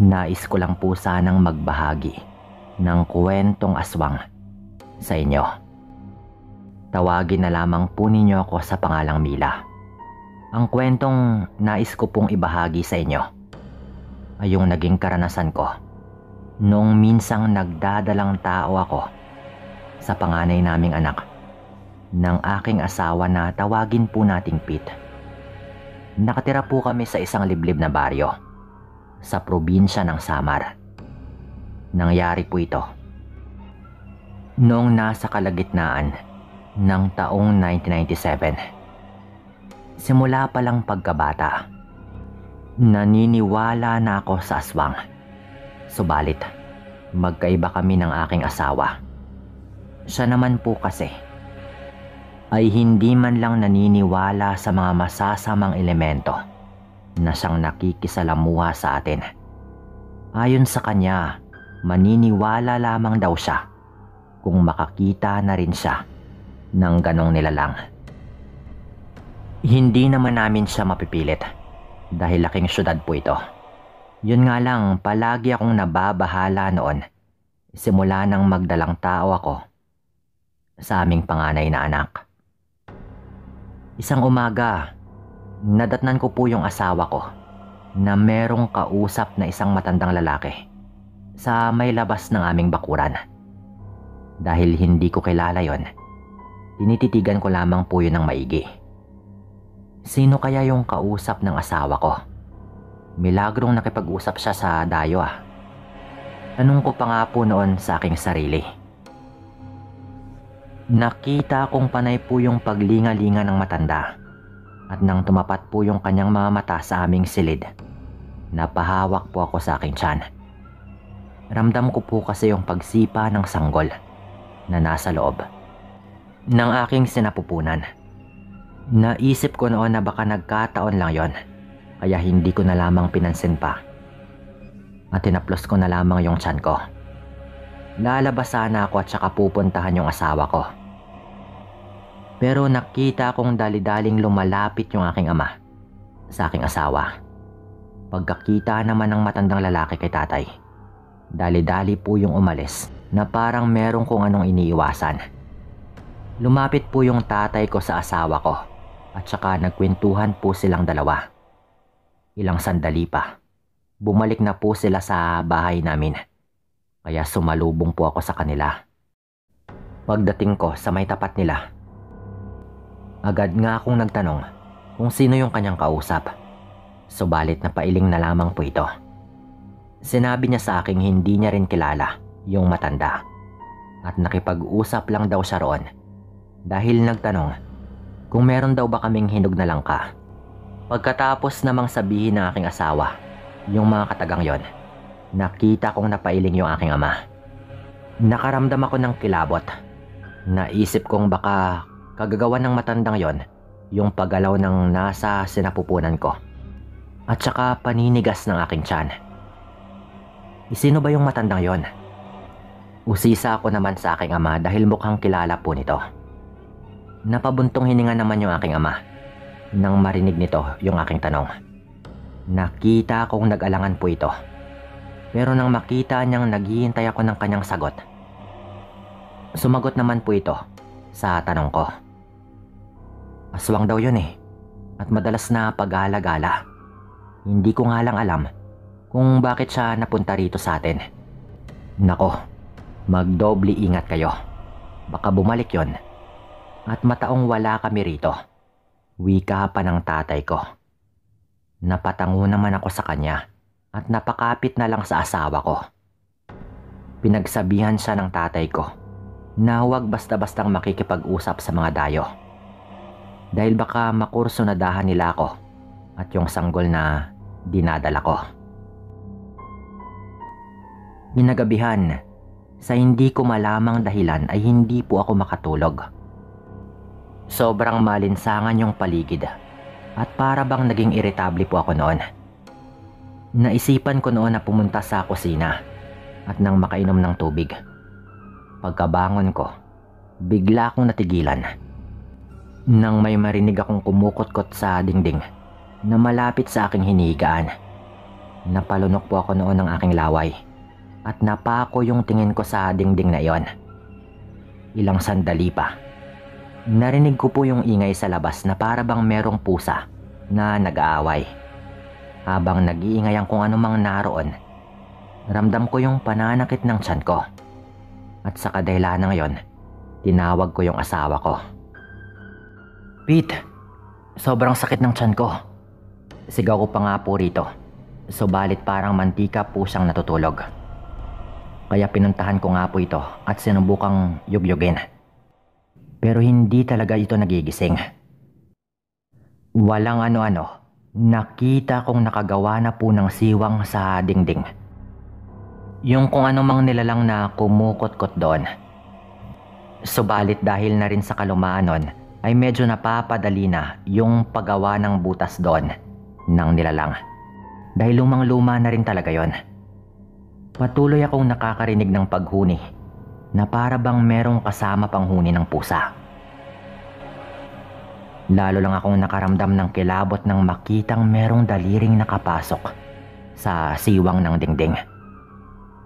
Nais ko lang po sanang magbahagi ng kwentong aswang sa inyo. Tawagin na lamang po ninyo ako sa pangalang Mila. Ang kwentong nais ko pong ibahagi sa inyo ay yung naging karanasan ko noong minsang nagdadalang tao ako sa panganay naming anak ng aking asawa na tawagin po nating Pete. Nakatira po kami sa isang liblib na baryo sa probinsya ng Samar. Nangyari po ito noong nasa kalagitnaan ng taong 1997. Simula pa lang pagkabata, naniniwala na ako sa aswang. Subalit, magkaiba kami ng aking asawa. Siya naman po kasi ay hindi man lang naniniwala sa mga masasamang elemento na siyang nakikisalamuha sa atin. Ayon sa kanya, maniniwala lamang daw siya kung makakita na rin siya ng ganong nilalang. Hindi naman namin siya mapipilit dahil laking syudad po ito. Yun nga lang, palagi akong nababahala noon simula nang magdalang tao ako sa aming panganay na anak. Isang umaga, nadatnan ko po yung asawa ko na merong kausap na isang matandang lalaki sa may labas ng aming bakuran. Dahil hindi ko kilala yon, tinititigan ko lamang po yun ng maigi. Sino kaya yung kausap ng asawa ko? Milagrong nakipag-usap siya sa dayo ah. Tanong ko pa nga po noon sa aking sarili. Nakita kong panay po yung paglinga-linga ng matanda at nang tumapat po yung kanyang mga mata sa aming silid, napahawak po ako sa aking tiyan. Ramdam ko po kasi yung pagsipa ng sanggol na nasa loob ng aking sinapupunan. Naisip ko noon na baka nagkataon lang yon, kaya hindi ko na lamang pinansin pa at tinaplos ko na lamang yung tiyan ko. Lalabas sana ako at saka pupuntahan yung asawa ko. Pero nakita kong dali-daling lumalapit yung aking ama sa aking asawa. Pagkakita naman ng matandang lalaki kay tatay, dali-dali po yung umalis na parang merong kung anong iniiwasan. Lumapit po yung tatay ko sa asawa ko at saka nagkwentuhan po silang dalawa. Ilang sandali pa, bumalik na po sila sa bahay namin, kaya sumalubong po ako sa kanila. Pagdating ko sa may tapat nila, agad nga akong nagtanong kung sino yung kanyang kausap. Subalit napailing na lamang po ito. Sinabi niya sa aking hindi niya rin kilala yung matanda at nakipag-usap lang daw siya roon dahil nagtanong kung meron daw ba kaming hinog na langka. Pagkatapos namang sabihin ng aking asawa yung mga katagang yon, nakita kong napailing yung aking ama. Nakaramdam ako ng kilabot. Naisip kong baka kagagawan ng matandang yon yung paggalaw ng nasa sinapupunan ko at saka paninigas ng aking tiyan. Sino ba yung matandang yon? Usisa ako naman sa aking ama dahil mukhang kilala po nito. Napabuntong hininga naman yung aking ama nang marinig nito yung aking tanong. Nakita kong nag-alangan po ito, pero nang makita niyang naghihintay ako ng kanyang sagot, sumagot naman po ito sa tanong ko. Aswang daw yun eh, at madalas na pag-gala-gala. Hindi ko nga lang alam kung bakit siya napunta rito sa atin. Nako, magdoble ingat kayo. Baka bumalik yon at mataong wala kami rito. Wika pa ng tatay ko. Napatango naman ako sa kanya at napakapit na lang sa asawa ko. Pinagsabihan siya ng tatay ko na huwag basta-bastang makikipag-usap sa mga dayo dahil baka makurso na dahan nila ako at yung sanggol na dinadala ko. Ginagabihan, sa hindi ko malamang dahilan ay hindi po ako makatulog. Sobrang malinsangan yung paligid at para bang naging iritable po ako noon. Naisipan ko noon na pumunta sa kusina at nang makainom ng tubig. Pagkabangon ko, bigla akong natigilan nang may marinig akong kumukot-kot sa dingding na malapit sa aking hinihigaan. Napalunok po ako noon ng aking laway at napako yung tingin ko sa dingding na iyon. Ilang sandali pa, narinig ko po yung ingay sa labas na para bang merong pusa na nag-aaway. Habang nag-iingay ang kung anumang naroon, ramdam ko yung pananakit ng tiyan ko. At sa kadahilanan yon, tinawag ko yung asawa ko. "Pete, sobrang sakit ng tiyan ko." Sigaw ko pa nga po rito. Subalit parang mantika po siyang natutulog. Kaya pinuntahan ko nga po ito at sinubukang yugyugin. Pero hindi talaga ito nagigising. Walang ano-ano, nakita kong nakagawa na po ng siwang sa dingding. Yung kung anumang nilalang na kumukot-kot doon. Subalit dahil na rin sa kalumaan nun, ay medyo napapadali na yung paggawa ng butas doon ng nilalang. Dahil lumang-luma na rin talaga yon. Patuloy akong nakakarinig ng paghuni na para bang merong kasama pang huni ng pusa. Lalo lang akong nakaramdam ng kilabot nang makitang merong daliring nakapasok sa siwang ng dingding.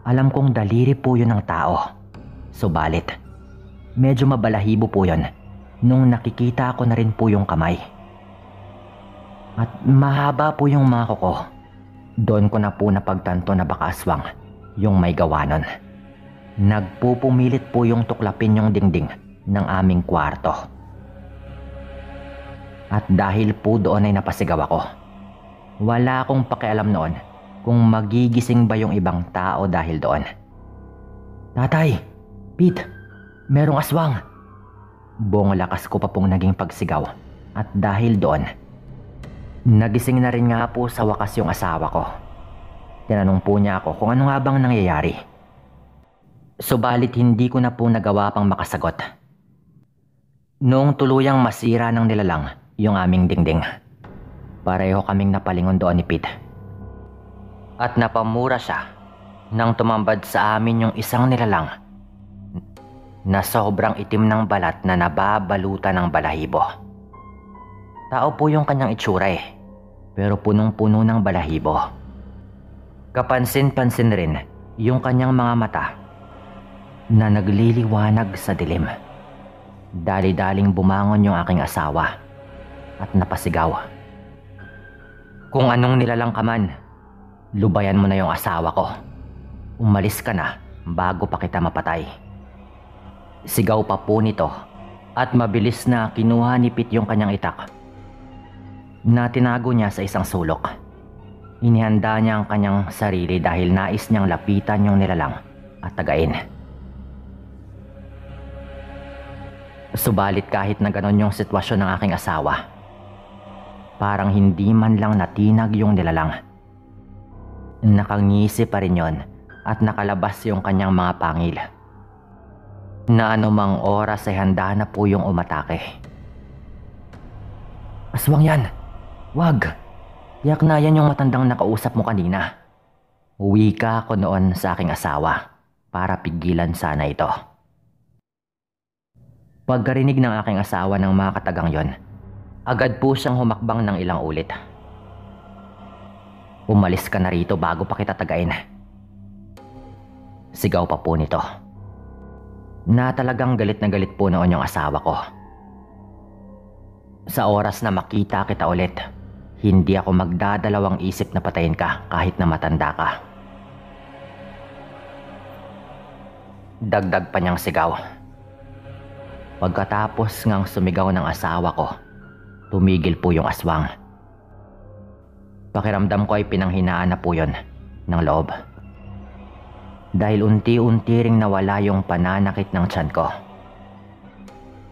Alam kong daliri po yun ng tao. Subalit, medyo mabalahibo po yun nung nakikita ko na rin po yung kamay. At mahaba po yung mga kuko. Doon ko na po napagtanto na baka aswang yung may gawa nun. Nagpupumilit po yung tuklapin yung dingding ng aming kwarto. At dahil po doon ay napasigaw ako. Wala akong pakialam noon kung magigising ba yung ibang tao dahil doon. "Tatay! Pete! Merong aswang!" Buong lakas ko pa pong naging pagsigaw. At dahil doon, nagising na rin nga po sa wakas yung asawa ko. Tinanong po niya ako kung ano nga bang nangyayari. Subalit hindi ko na po nagawa pang makasagot. Noong tuluyang masira ng nilalang yung aming dingding, pareho kaming napalingon doon ni Pete. At napamura siya nang tumambad sa amin yung isang nilalang na sobrang itim ng balat na nababalutan ng balahibo. Tao po yung kanyang itsura pero punong-puno ng balahibo. Kapansin-pansin rin yung kanyang mga mata na nagliliwanag sa dilim. Dali-daling bumangon yung aking asawa at napasigaw. "Kung anong nilalang ka man, lubayan mo na yung asawa ko. Umalis ka na bago pa kita mapatay." Sigaw pa po nito at mabilis na kinuha ni Pete yung kanyang itak na tinago niya sa isang sulok. Inihanda niya ang kanyang sarili dahil nais niyang lapitan yung nilalang at tagain. Subalit kahit na ganon yung sitwasyon ng aking asawa, parang hindi man lang natinag yung nilalang. Nakangisi pa rin yon at nakalabas yung kanyang mga pangil. Na anumang oras ay handa na po yung umatake. "Aswang yan! Wag! Yak na yan yung matandang nakausap mo kanina." Wika ko noon sa aking asawa para pigilan sana ito. Pagkarinig ng aking asawa ng mga katagang yon, agad po siyang humakbang ng ilang ulit. "Umalis ka na rito bago pa kita tagain." Sigaw pa po nito. Na talagang galit na galit po noon yung asawa ko. "Sa oras na makita kita ulit, hindi ako magdadalawang isip na patayin ka kahit na matanda ka." Dagdag pa niyang sigaw. Pagkatapos ngang sumigaw ng asawa ko, tumigil po yung aswang. Pakiramdam ko ay pinanghinaan na po yun ng loob. Dahil unti-unti ring nawala yung pananakit ng tiyan ko.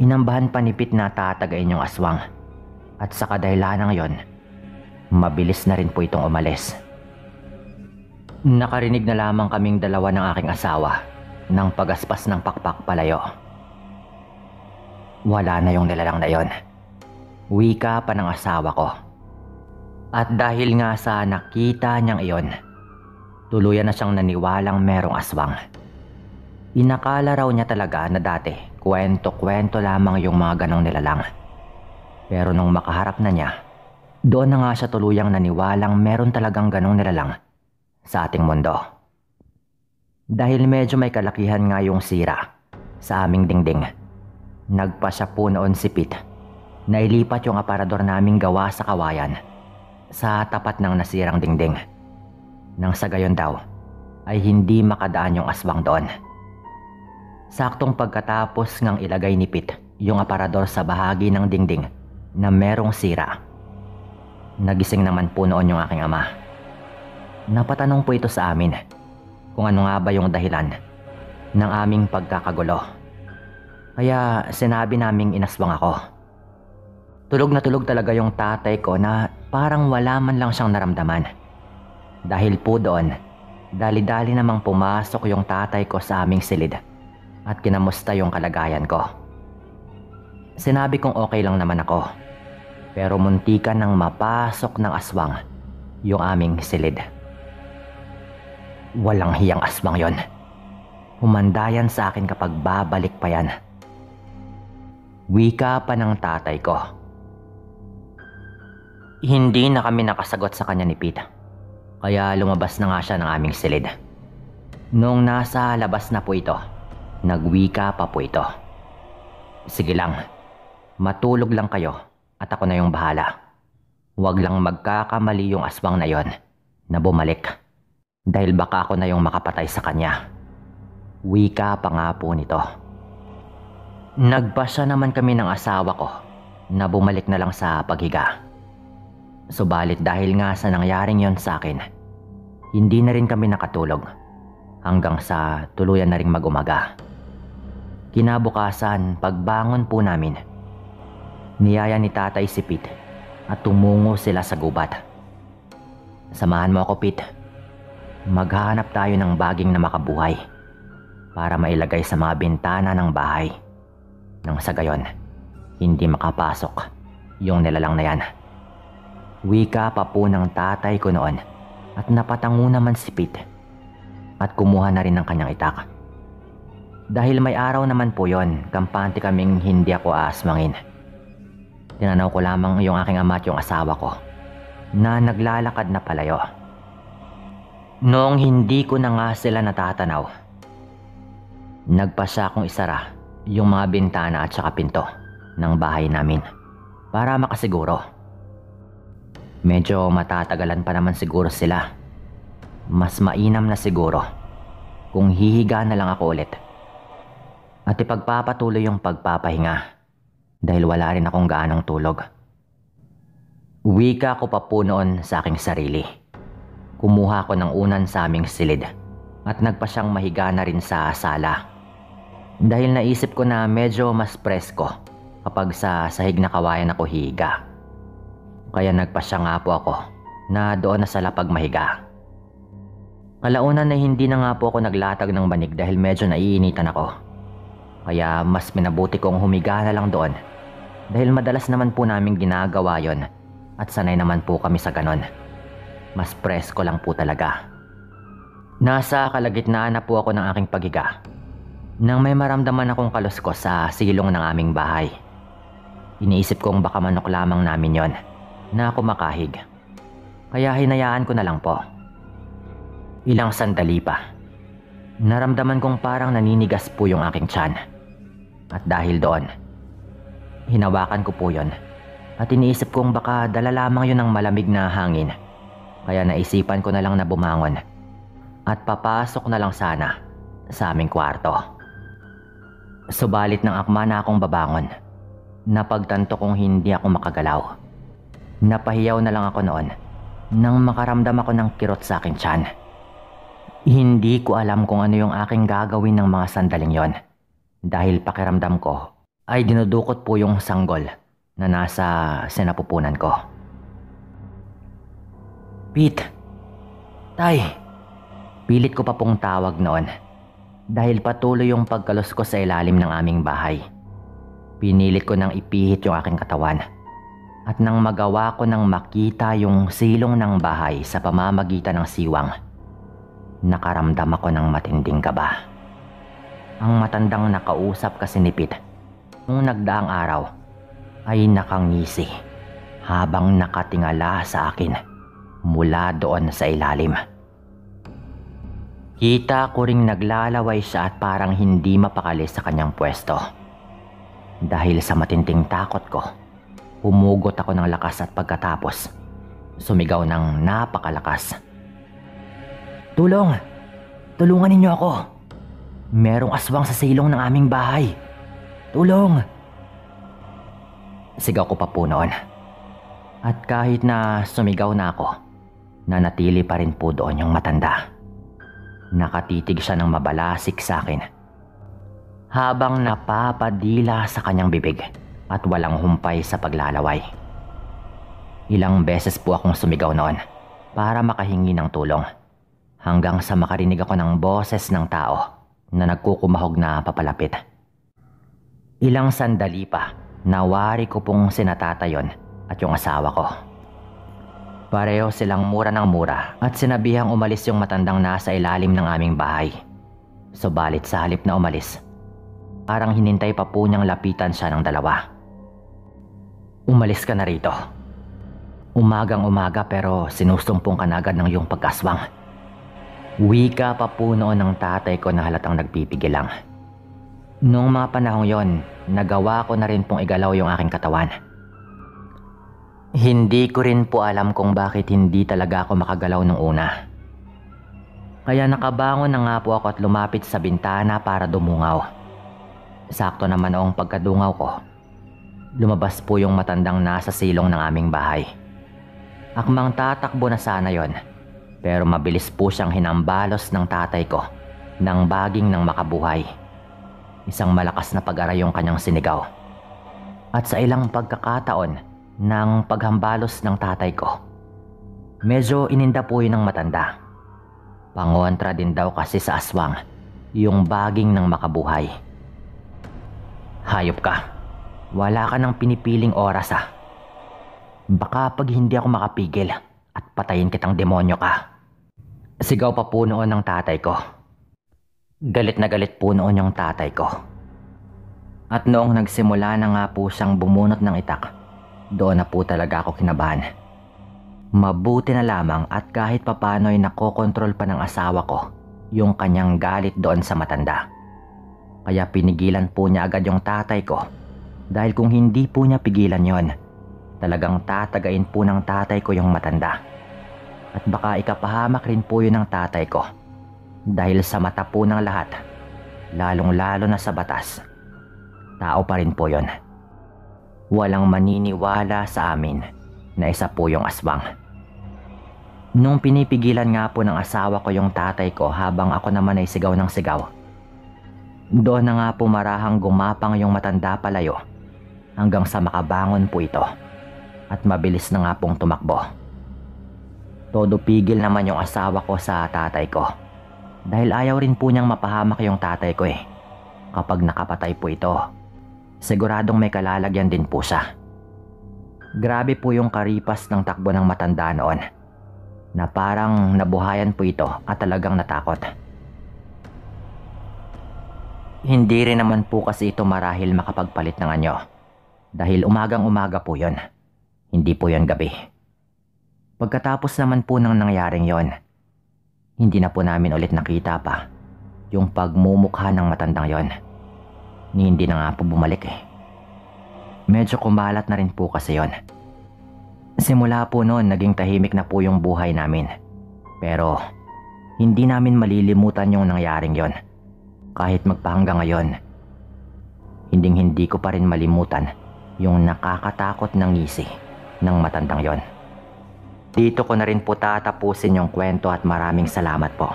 Inambahan pa ni Pete na tatagain yung aswang. At sa kadahilanang yon, mabilis na rin po itong umalis. Nakarinig na lamang kaming dalawa ng aking asawa ng pagaspas ng pakpak palayo. Wala na yung nilalang na yon. Wika pa ng asawa ko. At dahil nga sa nakita niyang iyon, tuluyan na siyang naniwalang merong aswang. Inakala raw niya talaga na dati kwento-kwento lamang yung mga ganong nilalang. Pero nung makaharap na niya, doon na nga siya tuluyang naniwalang meron talagang ganong nilalang sa ating mundo. Dahil medyo may kalakihan nga yung sira sa aming dingding, nagpasya po noon si Pete na ilipat yung aparador naming gawa sa kawayan sa tapat ng nasirang dingding. Nang sa gayon daw ay hindi makadaan yung aswang doon. Saktong pagkatapos ngang ilagay ni Pete yung aparador sa bahagi ng dingding na merong sira, nagising naman po noon yung aking ama. Napatanong po ito sa amin kung ano nga ba yung dahilan ng aming pagkakagulo. Kaya sinabi naming inaswang ako. Tulog na tulog talaga yung tatay ko na parang wala man lang siyang naramdaman. Dahil po doon, dali-dali namang pumasok yung tatay ko sa aming silid at kinamusta yung kalagayan ko. Sinabi kong okay lang naman ako, pero muntikan nang mapasok ng aswang yung aming silid. Walang hiyang aswang yon. Humanda yan sa akin kapag babalik pa yan. Wika pa ng tatay ko. Hindi na kami nakasagot sa kanya ni Pete, kaya lumabas na nga siya ng aming silid. Noong nasa labas na po ito, nagwika pa po ito. Sige lang, matulog lang kayo at ako na yung bahala. Huwag lang magkakamali yung aswang na yon na bumalik, dahil baka ako na yung makapatay sa kanya. Wika pa nga po nito. Nagpasya naman kami ng asawa ko na bumalik na lang sa paghiga. Subalit dahil nga sa nangyaring yon sa akin, hindi na rin kami nakatulog hanggang sa tuluyan na ring mag-umaga. Kinabukasan, pagbangon po namin, niyaya ni tatay si Pete at tumungo sila sa gubat. Samahan mo ako, Pete. Maghahanap tayo ng baging na makabuhay para mailagay sa mga bintana ng bahay. Nang sa gayon, hindi makapasok yung nilalang na yan. Wika pa po ng tatay ko noon at napatango naman si Pete at kumuha na rin ng kanyang itak. Dahil may araw naman po yon, kampante kaming hindi ako aasmangin. Tinanaw ko lamang yung aking ama at yung asawa ko na naglalakad na palayo. Noong hindi ko na nga sila natatanaw, nagpasya akong isara yung mga bintana at saka pinto ng bahay namin para makasiguro. Medyo matatagalan pa naman siguro sila. Mas mainam na siguro kung hihiga na lang ako ulit at ipagpapatuloy yung pagpapahinga dahil wala rin akong gaanong tulog. Wika ko pa po noon sa aking sarili. Kumuha ko ng unan sa aming silid at nagpasyang mahiga na rin sa sala. Dahil naisip ko na medyo mas presko kapag sa sahig na kawayan ako higa. Kaya nagpasya nga po ako na doon na sa lapag mahiga. Kalaunan na hindi na nga po ako naglatag ng banig dahil medyo naiinitan ako. Kaya mas minabuti kong humiga na lang doon dahil madalas naman po namin ginagawa yon at sanay naman po kami sa ganon. Mas presko lang po talaga. Nasa kalagitnaan na po ako ng aking paghiga nang may maramdaman akong kaluskos sa silong ng aming bahay. Iniisip kong baka manok lamang namin yon na kumakahig. Kaya hinayaan ko na lang po. Ilang sandali pa, naramdaman kong parang naninigas po yung aking tiyan. At dahil doon, hinawakan ko po yon at iniisip kong baka dala lamang yun ng malamig na hangin. Kaya naisipan ko na lang na bumangon at papasok na lang sana sa aming kwarto. Subalit nang akma na akong babangon, napagtanto kong hindi ako makagalaw. Napahiyaw na lang ako noon nang makaramdam ako ng kirot sa aking tiyan. Hindi ko alam kung ano yung aking gagawin ng mga sandaling yon dahil pakiramdam ko ay dinudukot po yung sanggol na nasa sinapupunan ko. Pete! Tay! Pilit ko pa pong tawag noon dahil patuloy yung pagkalos ko sa ilalim ng aming bahay. Pinilit ko nang ipihit yung aking katawan. At nang magawa ko nang makita yung silong ng bahay sa pamamagitan ng siwang, nakaramdam ako ng matinding kaba. Ang matandang nakausap kasi ni Pete nung nagdaang araw ay nakangisi habang nakatingala sa akin mula doon sa ilalim. Kita ko ring naglalaway siya at parang hindi mapakali sa kanyang pwesto. Dahil sa matinding takot ko, humugot ako ng lakas at pagkatapos, sumigaw ng napakalakas. "Tulong! Tulungan ninyo ako! Merong aswang sa silong ng aming bahay! Tulong!" Sigaw ko pa po noon. At kahit na sumigaw na ako, nanatili pa rin po doon yung matanda. Nakatitig siya ng mabalasik sa akin habang napapadila sa kanyang bibig at walang humpay sa paglalaway. Ilang beses po akong sumigaw noon para makahingi ng tulong hanggang sa makarinig ako ng boses ng tao na nagkukumahog na papalapit. Ilang sandali pa, nawari ko pong sinatatayon at yung asawa ko. Pareho silang mura ng mura at sinabihang umalis yung matandang nasa ilalim ng aming bahay. Subalit sa halip na umalis, parang hinintay pa po niyang lapitan siya ng dalawa. "Umalis ka na rito. Umagang umaga pero sinusumpong ka na agad ng iyong pagkaswang." Wika pa po noon ng tatay ko na halatang nagpipigil lang. Noong mga panahong yon, nagawa ko na rin pong igalaw yung aking katawan. Hindi ko rin po alam kung bakit hindi talaga ako makagalaw nung una. Kaya nakabangon na nga po ako at lumapit sa bintana para dumungaw. Sakto naman noong pagkadungaw ko, lumabas po yung matandang nasa silong ng aming bahay. Akmang tatakbo na sana yon, pero mabilis po siyang hinambalos ng tatay ko ng baging ng makabuhay. Isang malakas na pag-aray yung kanyang sinigaw. At sa ilang pagkakataon ng paghambalos ng tatay ko, medyo ininda po yun ng matanda. Pangontra din daw kasi sa aswang yung baging ng makabuhay. "Hayop ka, wala ka nang pinipiling oras ah. Baka pag hindi ako makapigil at patayin kitang demonyo ka." Sigaw pa po noon ng tatay ko. Galit na galit po noon yung tatay ko. At noong nagsimula na nga po siyang bumunot ng itak, doon na po talaga ako kinabahan. Mabuti na lamang at kahit papano'y nakokontrol pa ng asawa ko yung kanyang galit doon sa matanda. Kaya pinigilan po niya agad yung tatay ko, dahil kung hindi po niya pigilan yon, talagang tatagain po ng tatay ko yung matanda. At baka ikapahamak rin po yun ng tatay ko, dahil sa mata po ng lahat, lalong lalo na sa batas, tao pa rin po yon. Walang maniniwala sa amin na isa po yung aswang. Nung pinipigilan nga po ng asawa ko yung tatay ko habang ako naman ay sigaw ng sigaw, doon na nga po marahang gumapang yung matanda palayo hanggang sa makabangon po ito at mabilis na nga pong tumakbo. Todo pigil naman yung asawa ko sa tatay ko dahil ayaw rin po niyang mapahamak yung tatay ko eh. Kapag nakapatay po ito, siguradong may kalalagyan din po siya. Grabe po yung karipas ng takbo ng matanda noon, na parang nabuhayan po ito at talagang natakot. Hindi rin naman po kasi ito marahil makapagpalit ng anyo, dahil umagang umaga po yon, hindi po yon gabi. Pagkatapos naman po ng nangyaring yon, hindi na po namin ulit nakita pa yung pagmumukha ng matandang yon. Hindi na nga po bumalik eh. Medyo kumalat na rin po kasi yon. Simula po noon naging tahimik na po yung buhay namin. Pero hindi namin malilimutan yung nangyaring yon. Kahit magpahanggang ngayon, hindi ko pa rin malimutan yung nakakatakot na ngisi ng matandang yon. Dito ko na rin po tatapusin yung kwento at maraming salamat po.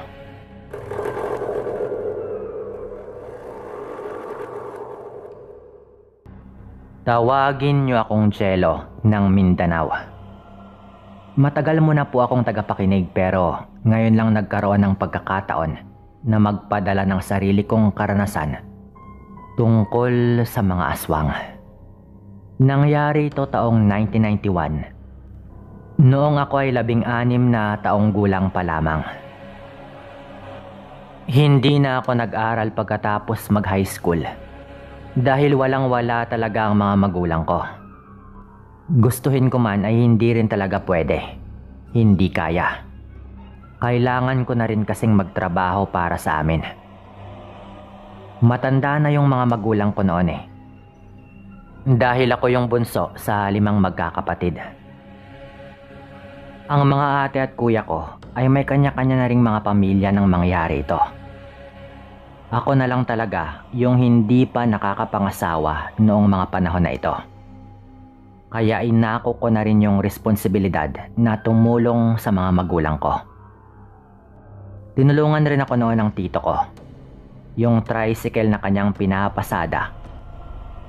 Tawagin niyo akong Jello ng Mindanao. Matagal mo na po akong tagapakinig pero ngayon lang nagkaroon ng pagkakataon na magpadala ng sarili kong karanasan tungkol sa mga aswang. Nangyari ito taong 1991. Noong ako ay 16 na taong gulang pa lamang. Hindi na ako nag-aral pagkatapos mag-high school dahil walang-wala talaga ang mga magulang ko. Gustuhin ko man ay hindi rin talaga pwede. Hindi kaya. Kailangan ko na rin kasing magtrabaho para sa amin. Matanda na yung mga magulang ko noon eh. Dahil ako yung bunso sa 5 magkakapatid. Ang mga ate at kuya ko ay may kanya-kanya na ring mga pamilya nang mangyari ito. Ako na lang talaga yung hindi pa nakakapangasawa noong mga panahon na ito. Kaya inako ko na rin yung responsibilidad na tumulong sa mga magulang ko. Tinulungan rin ako noon ng tito ko. Yung tricycle na kanyang pinapasada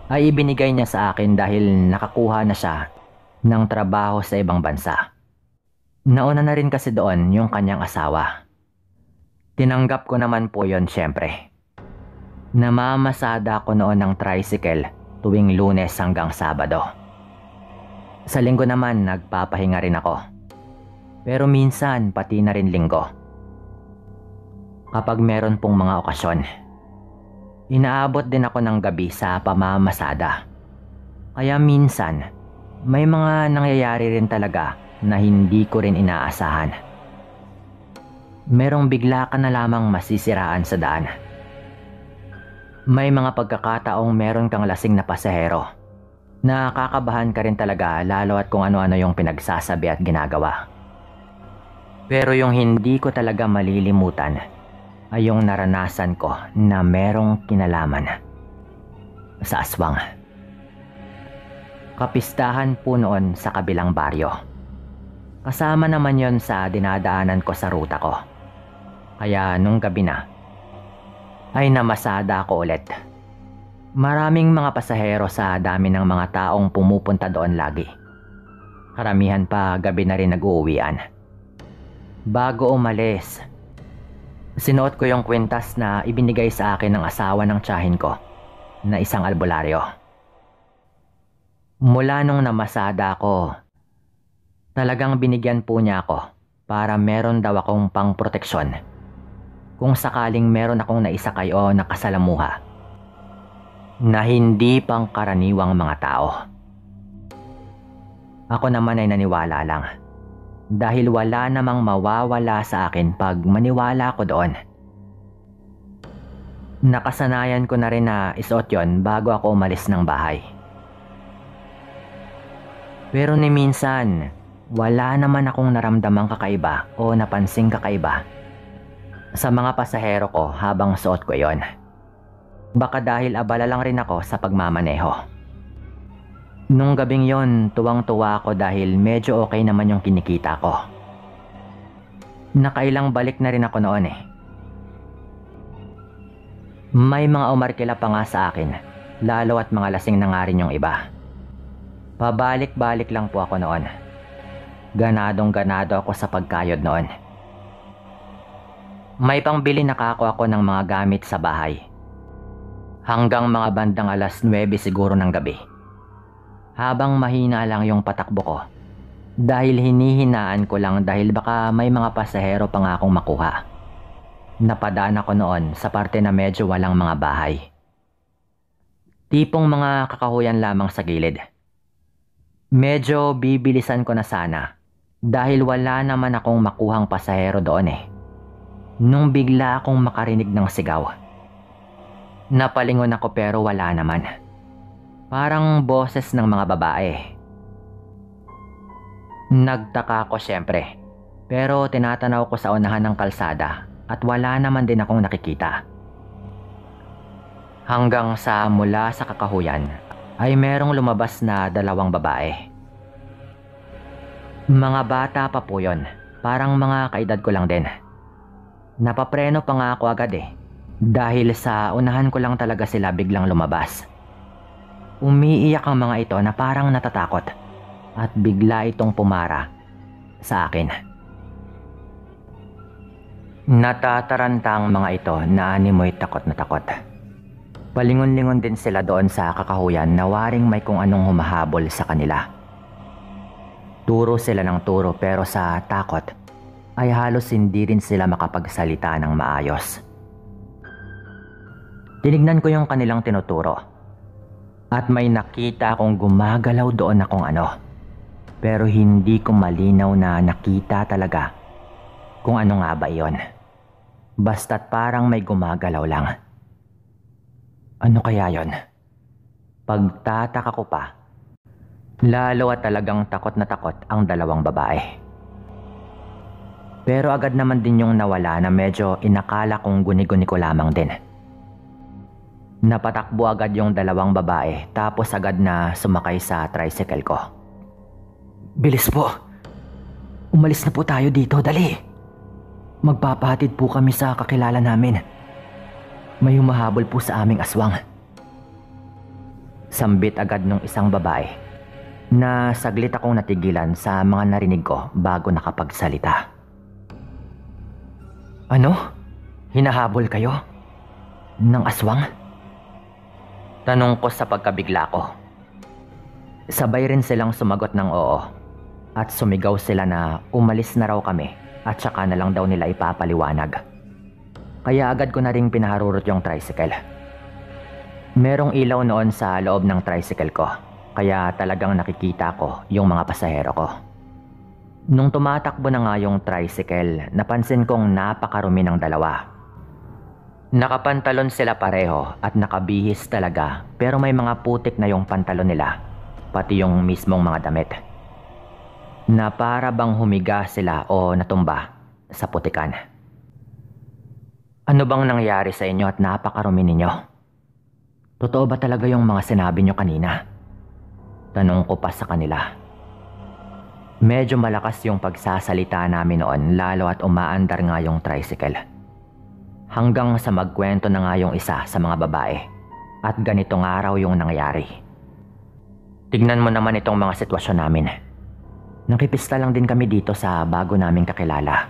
ay ibinigay niya sa akin dahil nakakuha na siya ng trabaho sa ibang bansa. Nauna na rin kasi doon yung kanyang asawa. Tinanggap ko naman po yon syempre. Namamasada ko noon ng tricycle tuwing Lunes hanggang Sabado. Sa linggo naman nagpapahinga rin ako. Pero minsan pati na rin linggo. Kapag meron pong mga okasyon, inaabot din ako ng gabi sa pamamasada. Kaya minsan, may mga nangyayari rin talaga na hindi ko rin inaasahan. Merong bigla ka na lamang masisiraan sa daan. May mga pagkakataong meron kang lasing na pasahero. Nakakabahan ka rin talaga lalo at kung ano-ano yung pinagsasabi at ginagawa. Pero yung hindi ko talaga malilimutan ay yung naranasan ko na merong kinalaman sa aswang. Kapistahan po noon sa kabilang baryo. Kasama naman yon sa dinadaanan ko sa ruta ko. Kaya nung gabi na, ay namasada ako ulit. Maraming mga pasahero sa dami ng mga taong pumupunta doon lagi. Karamihan pa gabi na rin nag-uuwian. Bago umalis, sinuot ko yung kwintas na ibinigay sa akin ng asawa ng tiyahin ko na isang albularyo. Mula nung namasada ako, talagang binigyan po niya ako para meron daw akong pangproteksyon kung sakaling meron akong naisakay o nakasalamuha na hindi pangkaraniwang mga tao. Ako naman ay naniwala lang. Dahil wala namang mawawala sa akin pag maniwala ko doon. Nakasanayan ko na rin na isuot yon bago ako umalis ng bahay. Pero ni minsan, wala naman akong naramdamang kakaiba o napansing kakaiba sa mga pasahero ko habang suot ko yon. Baka dahil abala lang rin ako sa pagmamaneho. Nung gabing yon, tuwang-tuwa ako dahil medyo okay naman yung kinikita ko. Nakailang balik na rin ako noon eh. May mga umarkila pa nga sa akin, lalo at mga lasing na nga rin yung iba. Pabalik-balik lang po ako noon. Ganadong-ganado ako sa pagkayod noon. May pangbili na kako ako ng mga gamit sa bahay. Hanggang mga bandang 9:00 siguro ng gabi. Habang mahina lang yung patakbo ko. Dahil hinihinaan ko lang dahil baka may mga pasahero pa nga akong makuha. Napadaan ako noon sa parte na medyo walang mga bahay. Tipong mga kakahuyan lamang sa gilid. Medyo bibilisan ko na sana dahil wala naman akong makuhang pasahero doon eh. Nung bigla akong makarinig ng sigaw. Napalingon ako pero wala naman. Parang boses ng mga babae. Nagtaka ako syempre, pero tinatanaw ko sa unahan ng kalsada at wala naman din akong nakikita. Hanggang sa mula sa kakahuyan ay merong lumabas na 2 babae. Mga bata pa po yon, parang mga kaedad ko lang din. Napapreno pa nga ako agad eh, dahil sa unahan ko lang talaga sila biglang lumabas. Umiiyak ang mga ito na parang natatakot at bigla itong pumara sa akin. Natataranta ang mga ito na animoy takot na takot. Palingon-lingon din sila doon sa kakahuyan na waring may kung anong humahabol sa kanila. Turo sila ng turo pero sa takot ay halos hindi rin sila makapagsalita ng maayos. Tinignan ko yung kanilang tinuturo. At may nakita akong gumagalaw doon na kung ano. Pero hindi ko malinaw na nakita talaga kung ano nga ba iyon. Basta't parang may gumagalaw lang. Ano kaya yon? Pagtataka ko pa, lalo at talagang takot na takot ang dalawang babae. Pero agad naman din yung nawala na medyo inakala kong guni-guni ko lamang din. Napatakbo agad yung dalawang babae tapos agad na sumakay sa tricycle ko. Bilis po! Umalis na po tayo dito, dali! Magpapahatid po kami sa kakilala namin. May humahabol po sa aming aswang. Sambit agad nung isang babae na saglit akong natigilan sa mga narinig ko bago nakapagsalita. Ano? Hinahabol kayo? Ng aswang? Tanong ko sa pagkabigla ko. Sabay rin silang sumagot ng oo at sumigaw sila na umalis na raw kami at saka na lang daw nila ipapaliwanag. Kaya agad ko na ring pinaharurot yung tricycle. Merong ilaw noon sa loob ng tricycle ko kaya talagang nakikita ko yung mga pasahero ko. Nung tumatakbo na nga yung tricycle, napansin kong napakarumi ng dalawa. Nakapantalon sila pareho at nakabihis talaga pero may mga putik na yung pantalon nila, pati yung mismong mga damit. Na para bang humiga sila o natumba sa putikan. Ano bang nangyari sa inyo at napakarumi ninyo? Totoo ba talaga yung mga sinabi nyo kanina? Tanong ko pa sa kanila. Medyo malakas yung pagsasalita namin noon lalo at umaandar nga yung tricycle. Hanggang sa magkwento na nga yung isa sa mga babae at ganitong araw yung nangyari. Tignan mo naman itong mga sitwasyon namin. Nakipista lang din kami dito sa bago naming kakilala.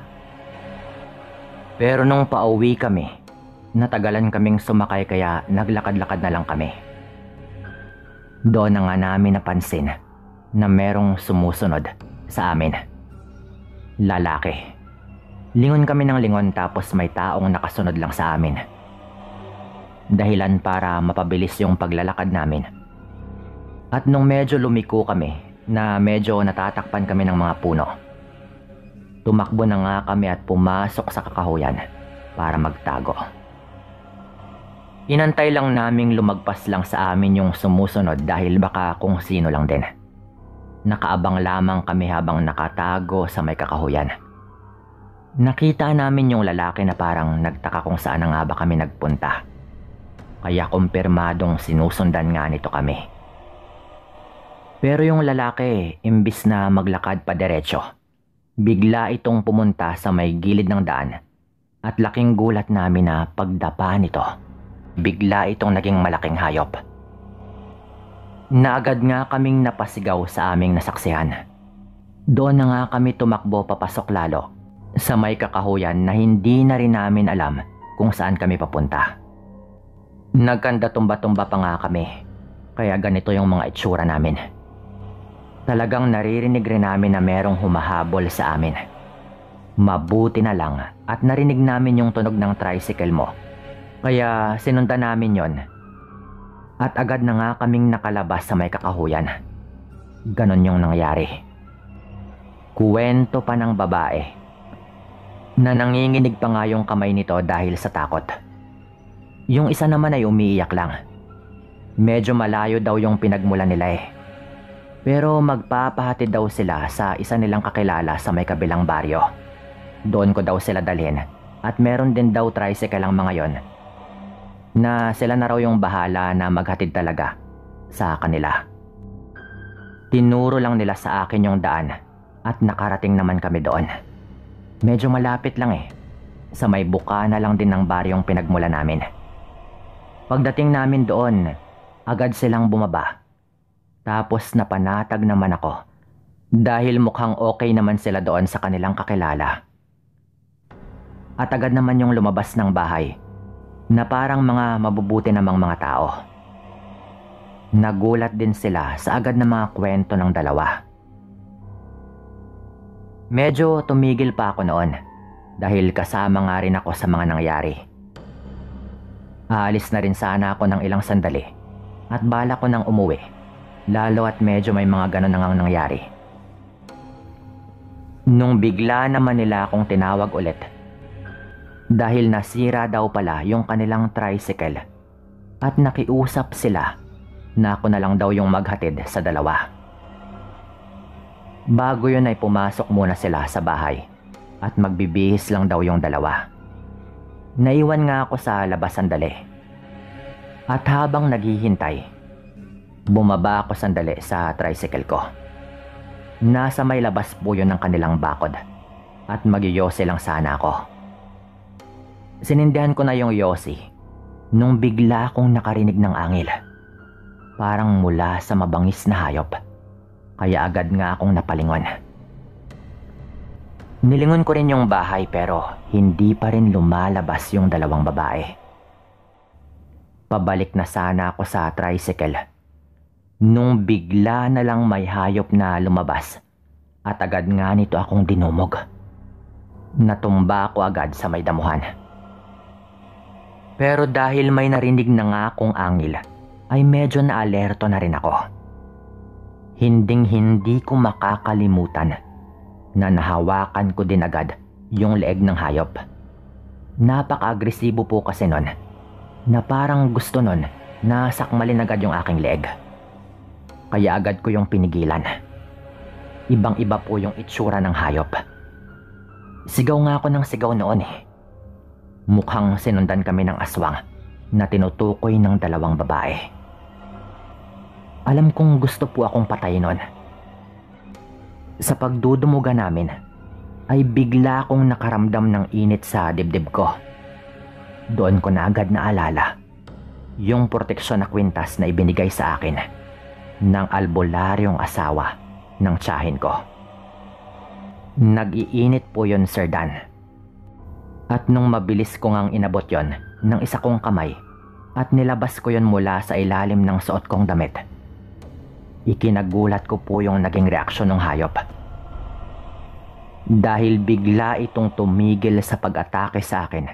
Pero nung pauwi kami, natagalan kaming sumakay kaya naglakad-lakad na lang kami. Doon na nga namin napansin na merong sumusunod sa amin. Lalaki. Lingon kami ng lingon tapos may taong nakasunod lang sa amin. Dahilan para mapabilis yung paglalakad namin. At nung medyo lumiko kami na medyo natatakpan kami ng mga puno, tumakbo na nga kami at pumasok sa kakahuyan para magtago. Inantay lang naming lumagpas lang sa amin yung sumusunod dahil baka kung sino lang din. Nakaabang lamang kami habang nakatago sa may kakahuyan. Nakita namin yung lalaki na parang nagtaka kung saan na nga ba kami nagpunta. Kaya kumpirmadong sinusundan nga nito kami. Pero yung lalaki, imbis na maglakad pa diretso, bigla itong pumunta sa may gilid ng daan at laking gulat namin na pagdapa nito, bigla itong naging malaking hayop. Naagad nga kaming napasigaw sa aming nasaksihan. Doon na nga kami tumakbo papasok lalo sa may kakahuyan na hindi na rin namin alam kung saan kami papunta. Nagkanda tumba-tumba pa nga kami, kaya ganito yung mga itsura namin. Talagang naririnig rin namin na merong humahabol sa amin. Mabuti na lang at narinig namin yung tunog ng tricycle mo, kaya sinundan namin yon. At agad na nga kaming nakalabas sa may kakahuyan. Ganon yung nangyari. Kuwento pa ng babae na nanginginig pa nga yung kamay nito dahil sa takot. Yung isa naman ay umiiyak lang. Medyo malayo daw yung pinagmulan nila eh. Pero magpapahatid daw sila sa isa nilang kakilala sa may kabilang baryo. Doon ko daw sila dalhin at meron din daw tricycle ang mga yon, na sila na raw yung bahala na maghatid talaga sa kanila. Tinuro lang nila sa akin yung daan at nakarating naman kami doon. Medyo malapit lang eh. Sa may bukana lang din ng baryong pinagmula namin. Pagdating namin doon, agad silang bumaba. Tapos napanatag naman ako dahil mukhang okay naman sila doon sa kanilang kakilala. At agad naman yung lumabas ng bahay na parang mga mabubuti namang mga tao. Nagulat din sila sa agad na mga kwento ng dalawa. Medyo tumigil pa ako noon dahil kasama nga rin ako sa mga nangyari. Aalis na rin sana ako ng ilang sandali at bala ko nang umuwi, lalo at medyo may mga ganon na ngang nangyari. Nung bigla naman nila akong tinawag ulit dahil nasira daw pala yung kanilang tricycle at nakiusap sila na ako na lang daw yung maghatid sa dalawa. Bago yun ay pumasok muna sila sa bahay at magbibihis lang daw yung dalawa. Naiwan nga ako sa labas sandali. At habang naghihintay, bumaba ako sandali sa tricycle ko. Nasa may labas po yun ng kanilang bakod at magyose lang sana ako. Sinindihan ko na yung yosi nung bigla akong nakarinig ng angil. Parang mula sa mabangis na hayop. Kaya agad nga akong napalingon. Nilingon ko rin yung bahay pero hindi pa rin lumalabas yung dalawang babae. Pabalik na sana ako sa tricycle nung bigla na lang may hayop na lumabas at agad nga nito akong dinumog. Natumba ako agad sa may damuhan. Pero dahil may narinig na nga akong angil, ay medyo naalerto na rin ako. Hinding-hindi ko makakalimutan na nahawakan ko din agad yung leeg ng hayop. Napaka-agresibo po kasi nun, na parang gusto nun na sakmalin agad yung aking leeg. Kaya agad ko yung pinigilan. Ibang-iba po yung itsura ng hayop. Sigaw nga ako ng sigaw noon eh. Mukhang sinundan kami ng aswang na tinutukoy ng dalawang babae. Alam kong gusto po akong patayin nun. Sa pagdudumuga namin, ay bigla akong nakaramdam ng init sa dibdib ko. Doon ko na agad naalala yung proteksyon na kwintas na ibinigay sa akin ng albularyong asawa ng tiyahin ko. Nag-iinit po yun, Sir Dan. At nung mabilis ko ngang inabot yon ng isa kong kamay at nilabas ko yon mula sa ilalim ng suot kong damit, ikinagulat ko po yung naging reaksyon ng hayop. Dahil bigla itong tumigil sa pag-atake sa akin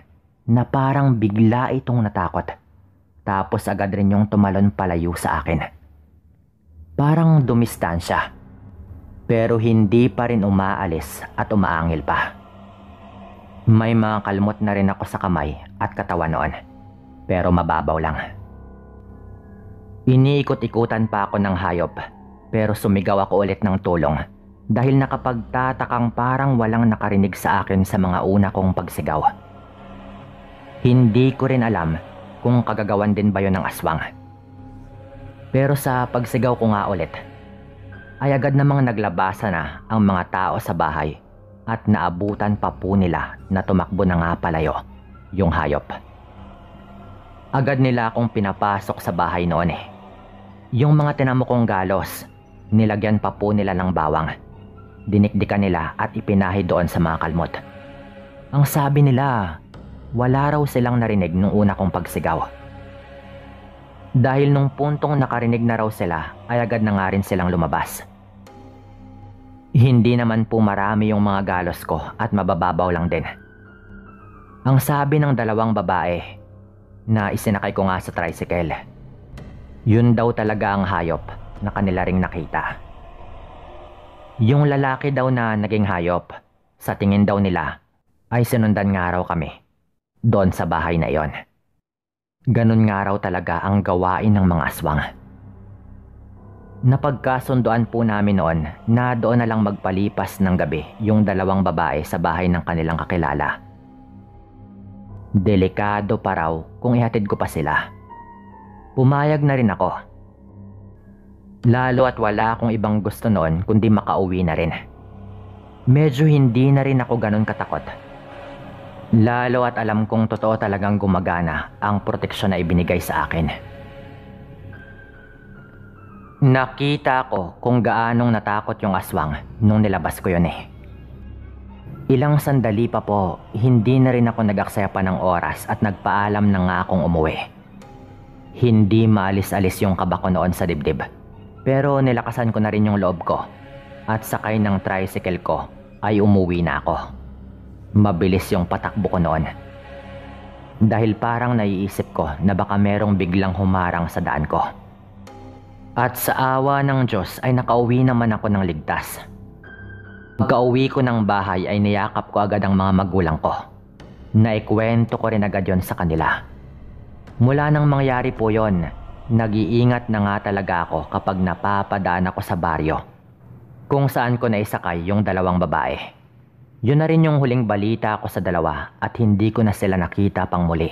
na parang bigla itong natakot. Tapos agad rin yung tumalon palayo sa akin. Parang dumistansya. Pero hindi pa rin umaalis at umaangil pa. May mga kalmot na rin ako sa kamay at katawan noon, pero mababaw lang. Iniikot-ikutan pa ako ng hayop, pero sumigaw ako ulit ng tulong dahil nakapagtatakang parang walang nakarinig sa akin sa mga una kong pagsigaw. Hindi ko rin alam kung kagagawan din ba yun ng aswang. Pero sa pagsigaw ko nga ulit, ay agad namang naglabasa na ang mga tao sa bahay. At naabutan pa po nila na tumakbo na nga palayo yung hayop. Agad nila akong pinapasok sa bahay noon eh. Yung mga tinamo kong galos, nilagyan pa po nila ng bawang. Dinikdikan nila at ipinahi doon sa mga kalmot. Ang sabi nila, wala raw silang narinig nung una kong pagsigaw. Dahil nung puntong nakarinig na raw sila, ay agad na nga rin silang lumabas. Hindi naman po marami yung mga galos ko at mabababaw lang din. Ang sabi ng dalawang babae na isinakay ko nga sa tricycle, yun daw talaga ang hayop na kanila ring nakita. Yung lalaki daw na naging hayop, sa tingin daw nila, ay sinundan nga raw kami doon sa bahay na iyon. Ganun nga raw talaga ang gawain ng mga aswang. Napagkasunduan po namin noon na doon na lang magpalipas ng gabi yung dalawang babae sa bahay ng kanilang kakilala. Delikado pa raw kung ihatid ko pa sila. Pumayag na rin ako. Lalo at wala akong ibang gusto noon kundi makauwi na rin. Medyo hindi na rin ako ganun katakot. Lalo at alam kong totoo talagang gumagana ang proteksyon na ibinigay sa akin. Nakita ko kung gaanong natakot yung aswang nung nilabas ko yun eh. Ilang sandali pa po, hindi na rin ako nag-aksaya pa ng oras at nagpaalam na nga akong umuwi. Hindi maalis-alis yung kaba ko noon sa dibdib, pero nilakasan ko na rin yung loob ko at sakay ng tricycle ko ay umuwi na ako. Mabilis yung patakbo ko noon. Dahil parang naiisip ko na baka merong biglang humarang sa daan ko. At sa awa ng Diyos ay nakauwi naman ako ng ligtas. Pagka-uwi ko ng bahay ay niyakap ko agad ang mga magulang ko. Naikwento ko rin agad yon sa kanila. Mula nang mangyari po yon, nag-iingat na nga talaga ako kapag napapadaan ako sa baryo, kung saan ko naisakay yung dalawang babae. Yun na rin yung huling balita ko sa dalawa at hindi ko na sila nakita pang muli.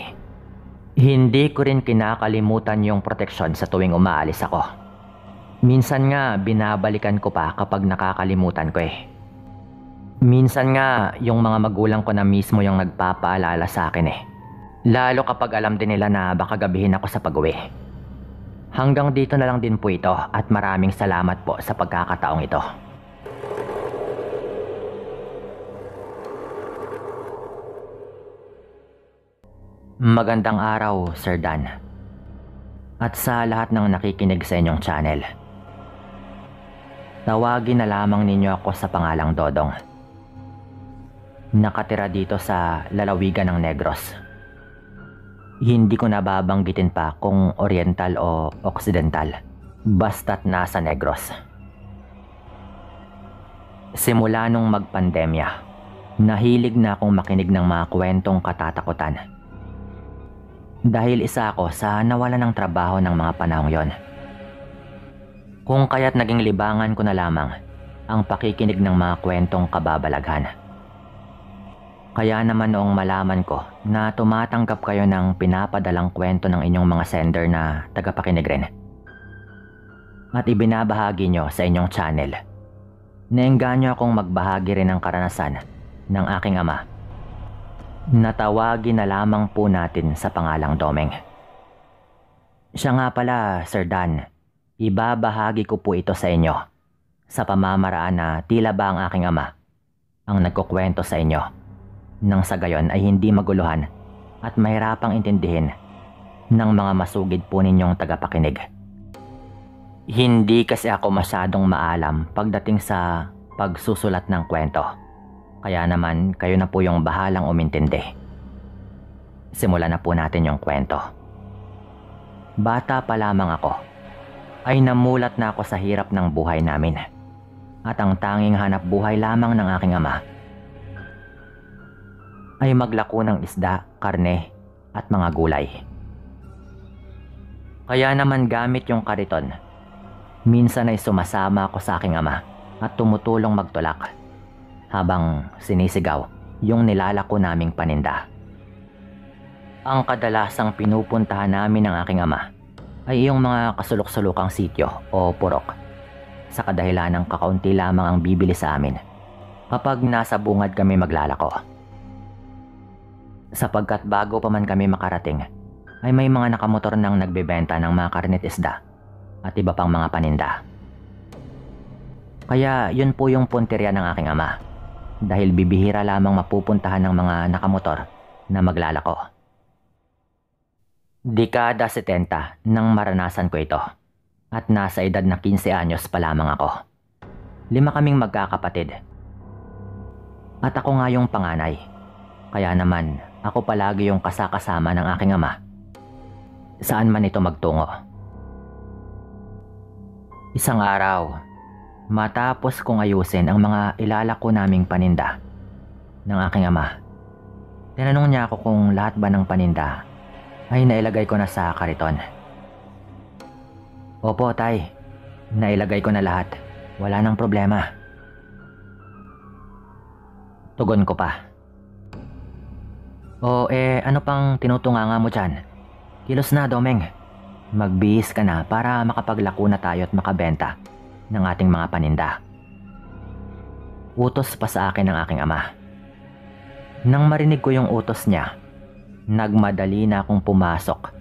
Hindi ko rin kinakalimutan yung proteksyon sa tuwing umaalis ako. Minsan nga binabalikan ko pa kapag nakakalimutan ko eh. Minsan nga yung mga magulang ko na mismo yung nagpapaalala sa akin eh. Lalo kapag alam din nila na baka gabihin ako sa pag-uwi. Hanggang dito na lang din po ito at maraming salamat po sa pagkakataong ito. Magandang araw, Sir Dan. At sa lahat ng nakikinig sa inyong channel. Tawagin na lamang ninyo ako sa pangalang Dodong. Nakatira dito sa lalawigan ng Negros. Hindi ko nababanggitin pa kung Oriental o Occidental, basta't nasa Negros. Simula nung magpandemya, nahilig na akong makinig ng mga kwentong katatakutan. Dahil isa ako sa nawalan ng trabaho ng mga panahong yon. Kung kaya't naging libangan ko na lamang ang pakikinig ng mga kwentong kababalaghan. Kaya naman noong malaman ko na tumatanggap kayo ng pinapadalang kwento ng inyong mga sender na tagapakinig rin at ibinabahagi nyo sa inyong channel, naengganyo akong magbahagi rin ng karanasan ng aking ama. Natawagin na lamang po natin sa pangalang Domeng. Siya nga pala, Sir Dan, ibabahagi ko po ito sa inyo sa pamamaraan na tila ba ang aking ama ang nagkukwento sa inyo, nang sa gayon ay hindi maguluhan at mahirapang intindihin ng mga masugid po ninyong tagapakinig. Hindi kasi ako masyadong maalam pagdating sa pagsusulat ng kwento. Kaya naman kayo na po yung bahalang umintindi. Simulan na po natin yung kwento. Bata pa lamang ako ay namulat na ako sa hirap ng buhay namin. At ang tanging hanap buhay lamang ng aking ama ay maglako ng isda, karne at mga gulay. Kaya naman gamit yung kariton, minsan ay sumasama ako sa aking ama at tumutulong magtulak habang sinisigaw yung nilalako naming paninda. Ang kadalasang pinupuntahan namin ng aking ama ay yung mga kasulok-sulukang sityo o purok, sa kadahilan ng kakaunti lamang ang bibili sa amin kapag nasa bungad kami maglalako. Sapagkat bago pa man kami makarating ay may mga nakamotor nang nagbebenta ng mga karnet isda at iba pang mga paninda. Kaya yun po yung punteriya ng aking ama, dahil bibihira lamang mapupuntahan ng mga nakamotor na maglalako. Dekada 70 nang maranasan ko ito at nasa edad na 15 anyos pa lamang ako. 5 kaming magkakapatid at ako nga yung panganay, kaya naman ako palagi yung kasakasama ng aking ama saan man ito magtungo. Isang araw, matapos kong ayusin ang mga ilalako naming paninda ng aking ama, tinanong niya ako kung lahat ba ng paninda ay nailagay ko na sa kariton. Opo, tay. Nailagay ko na lahat. Wala nang problema. Tugon ko pa. Ano pang tinutunganga mo dyan? Kilos na, Domeng. Magbihis ka na para makapaglako na tayo at makabenta ng ating mga paninda. Utos pa sa akin ng aking ama. Nang marinig ko yung utos niya, nagmadali na akong pumasok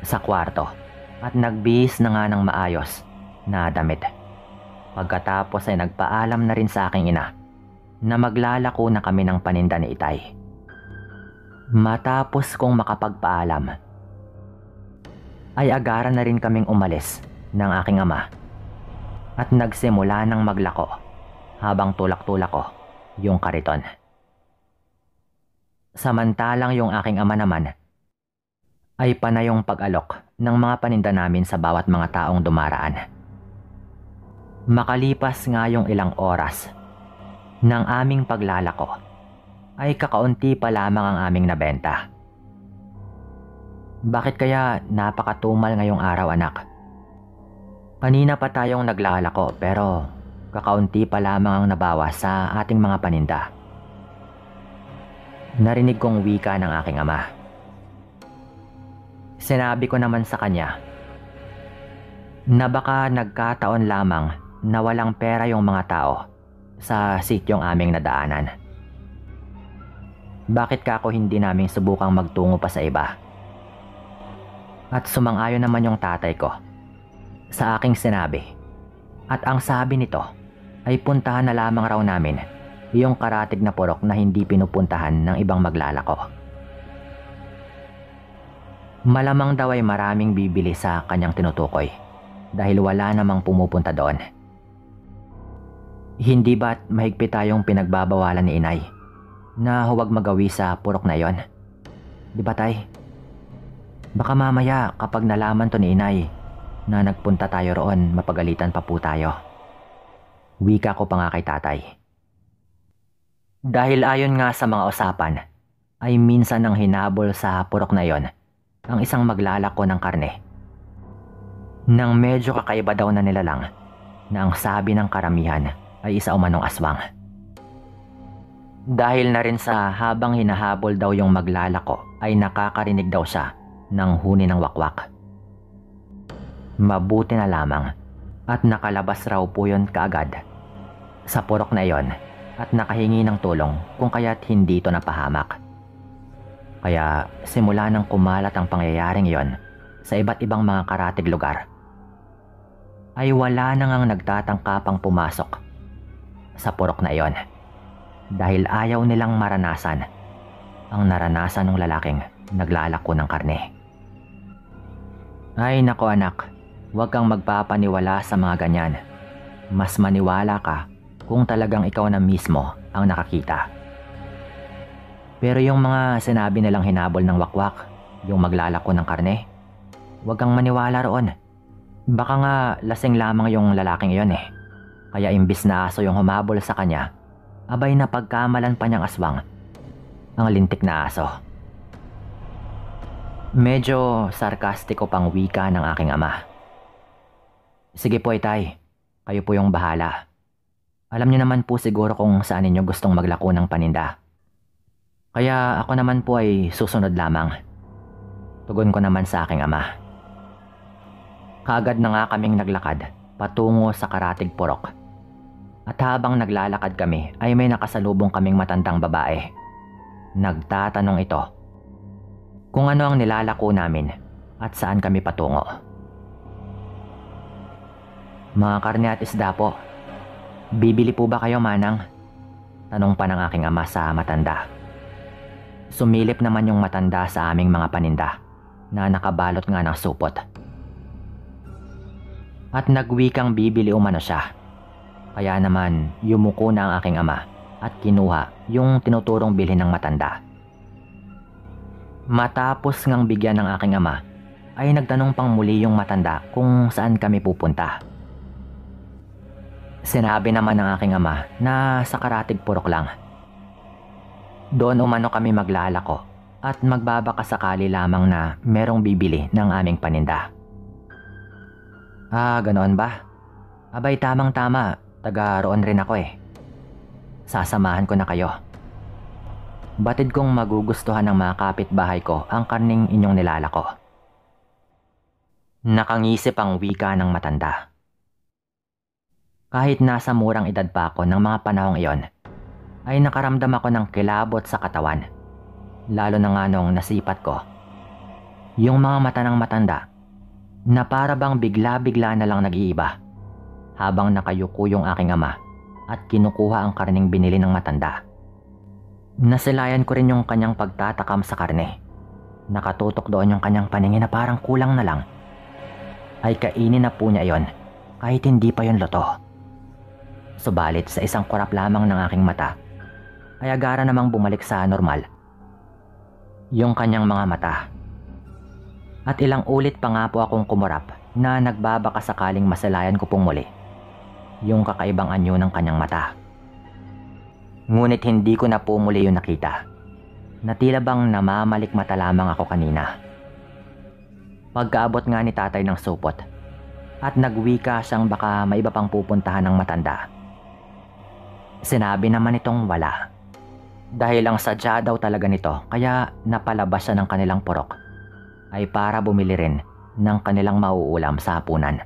sa kwarto at nagbihis na nga ng maayos na damit. Pagkatapos ay nagpaalam na rin sa aking ina na maglalako na kami ng paninda ni Itay. Matapos kong makapagpaalam, ay agaran na rin kaming umalis ng aking ama at nagsimula ng maglako habang tulak-tulak ko yung kariton. Samantalang yung aking ama naman ay panayong pag-alok ng mga paninda namin sa bawat mga taong dumaraan. Makalipas nga yung ilang oras ng aming paglalako ay kakaunti pa lamang ang aming nabenta. Bakit kaya napakatumal ngayong araw, anak? Kanina pa tayong naglalako pero kakaunti pa lamang ang nabawas sa ating mga paninda. Narinig kong wika ng aking ama. Sinabi ko naman sa kanya na baka nagkataon lamang na walang pera yung mga tao sa sityong aming nadaanan. Bakit ka ako hindi namin subukang magtungo pa sa iba? At sumang-ayon naman yung tatay ko sa aking sinabi. At ang sabi nito ay puntahan na lamang raw namin yung karatig na purok na hindi pinupuntahan ng ibang maglalako. Malamang daw ay maraming bibili sa kanyang tinutukoy dahil wala namang pumupunta doon. Hindi ba't mahigpit tayong pinagbabawalan ni inay na huwag magawi sa purok na yon? Di ba tay? Baka mamaya kapag nalaman to ni inay na nagpunta tayo roon, mapagalitan pa po tayo. Wika ko pa nga kay tatay. Dahil ayon nga sa mga usapan, ay minsan nang hinabol sa purok na yon ang isang maglalako ng karne. Nang medyo kakaiba daw na nilalang na ang sabi ng karamihan ay isa umanong aswang. Dahil na rin sa habang hinahabol daw yung maglalako ay nakakarinig daw siya ng huni ng wakwak. Mabuti na lamang at nakalabas raw po yun kaagad sa purok na yon at nakahingi ng tulong kung kaya't hindi ito napahamak. Kaya simula nang kumalat ang pangyayaring yon sa iba't ibang mga karatig lugar, ay wala na ngang nagtatangkapang pumasok sa purok na yon dahil ayaw nilang maranasan ang naranasan ng lalaking naglalako ng karne. Ay nako anak, huwag kang magpapaniwala sa mga ganyan. Mas maniwala ka kung talagang ikaw na mismo ang nakakita. Pero yung mga sinabi nilang hinabol ng wakwak, yung maglalako ng karne, huwag kang maniwala roon. Baka nga lasing lamang yung lalaking iyon eh. Kaya imbis na aso yung humabol sa kanya, abay na pagkamalan pa niyang aswang ang lintik na aso. Medyo sarkastiko pang wika ng aking ama. Sige po itay, kayo po yung bahala. Alam niyo naman po siguro kung saan ninyo gustong maglako ng paninda. Kaya ako naman po ay susunod lamang. Tugon ko naman sa aking ama. Kaagad na nga kaming naglakad patungo sa karatig purok. At habang naglalakad kami ay may nakasalubong kaming matandang babae. Nagtatanong ito kung ano ang nilalako namin at saan kami patungo. Mga karne at isda po. Bibili po ba kayo, manang? Tanong pa ng aking ama sa matanda. Sumilip naman yung matanda sa aming mga paninda na nakabalot nga ng supot. At nagwikang bibili umano siya. Kaya naman yumuko na ang aking ama at kinuha yung tinuturong bilhin ng matanda. Matapos ngang bigyan ng aking ama, ay nagtanong pang muli yung matanda kung saan kami pupunta. Sinabi naman ng aking ama na sa karatig purok lang. Doon umano kami maglalako at magbabaka sakali lamang na merong bibili ng aming paninda. Ah, ganoon ba? Abay tamang-tama, taga roon rin ako eh. Sasamahan ko na kayo. Batid kong magugustuhan ng mga kapitbahay ko ang karning inyong nilalako. Nakangisip ang wika ng matanda. Kahit nasa murang edad pa ako ng mga panahong iyon, ay nakaramdam ako ng kilabot sa katawan. Lalo na nga nung nasipat ko. Yung mga mata ng matanda na para bang bigla-bigla na lang nag-iiba habang nakayuko yung aking ama at kinukuha ang karning binili ng matanda. Nasilayan ko rin yung kanyang pagtatakam sa karne. Nakatutok doon yung kanyang paningin na parang kulang na lang ay kainin na po niya yon kahit hindi pa yon luto. Subalit sa isang kurap lamang ng aking mata ay agara namang bumalik sa normal yung kanyang mga mata. At ilang ulit pa nga po akong kumurap na nagbabaka sakaling masalayan ko pong muli yung kakaibang anyo ng kanyang mata. Ngunit hindi ko na po muli yun nakita. Na tila bang namamalikmata lamang ako kanina. Pagkaabot nga ni tatay ng supot at nagwika siyang baka may iba pang pupuntahan ng matanda. Sinabi naman itong wala. Dahil ang sadya daw talaga nito kaya napalabas siya ng kanilang purok ay para bumili rin ng kanilang mauulam sa hapunan.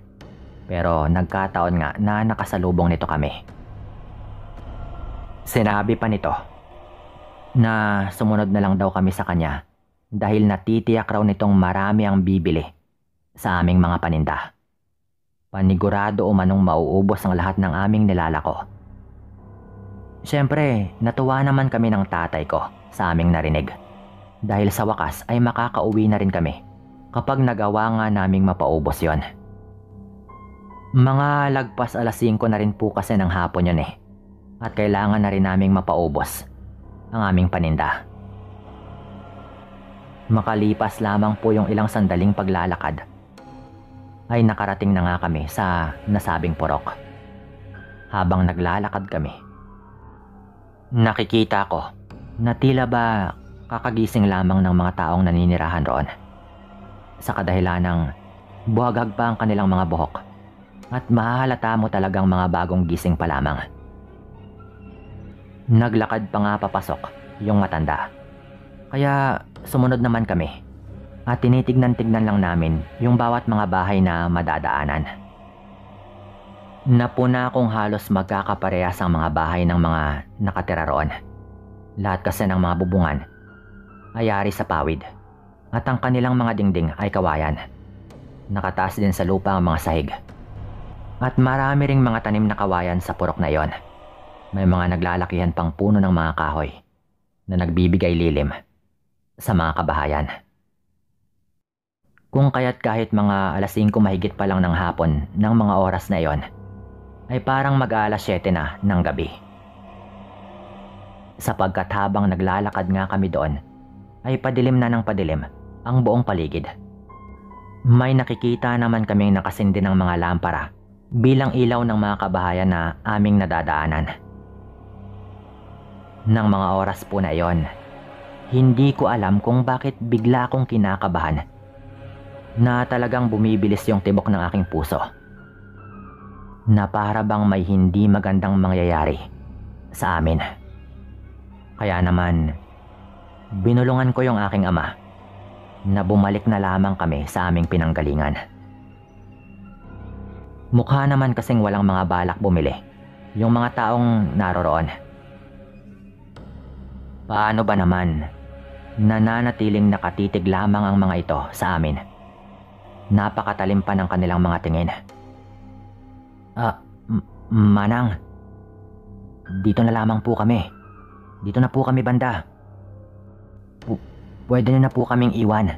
Pero nagkataon nga na nakasalubong nito kami. Sinabi pa nito na sumunod na lang daw kami sa kanya dahil natitiyak raw nitong marami ang bibili sa aming mga paninda. Panigurado umanong mauubos ang lahat ng aming nilalako. Siyempre, natuwa naman kami ng tatay ko sa aming narinig. Dahil sa wakas ay makakauwi na rin kami kapag nagawa nga naming mapaubos yon. Mga lagpas 5:00 na rin po kasi ng hapon yun at kailangan na rin naming mapaubos ang aming paninda. Makalipas lamang po yung ilang sandaling paglalakad ay nakarating na nga kami sa nasabing purok. Habang naglalakad kami, nakikita ko na tila ba kakagising lamang ng mga taong naninirahan roon. Sa kadahilan ng buhagag pa ang kanilang mga buhok at mahahalata mo talagang mga bagong gising pa lamang. Naglakad pa nga papasok yung matanda. Kaya sumunod naman kami at tinitignan-tignan lang namin yung bawat mga bahay na madadaanan. Napuna kung halos magkakaparehas ang mga bahay ng mga nakatira roon. Lahat kasi ng mga bubungan ay ari sa pawid at ang kanilang mga dingding ay kawayan. Nakataas din sa lupa ang mga sahig. At marami ring mga tanim na kawayan sa purok na yon. May mga naglalakihan pang puno ng mga kahoy na nagbibigay lilim sa mga kabahayan. Kung kaya't kahit mga 5:00 mahigit pa lang ng hapon ng mga oras na yon, ay parang mag-7 na ng gabi. Sapagkat habang naglalakad nga kami doon, ay padilim na ng padilim ang buong paligid. May nakikita naman kaming nakasindi ng mga lampara bilang ilaw ng mga kabahayan na aming nadadaanan. Nang mga oras po na iyon, hindi ko alam kung bakit bigla akong kinakabahan na talagang bumibilis yung tibok ng aking puso. Na para bang may hindi magandang mangyayari sa amin. Kaya naman, binulungan ko yung aking ama na bumalik na lamang kami sa aming pinanggalingan. Mukha naman kasing walang mga balak bumili yung mga taong naroroon. Paano ba naman nananatiling nakatitig lamang ang mga ito sa amin? Napakatalim pa ng kanilang mga tingin. Manang, dito na lamang po kami. Dito na po kami banda. Pwede nyo na po kaming iwan.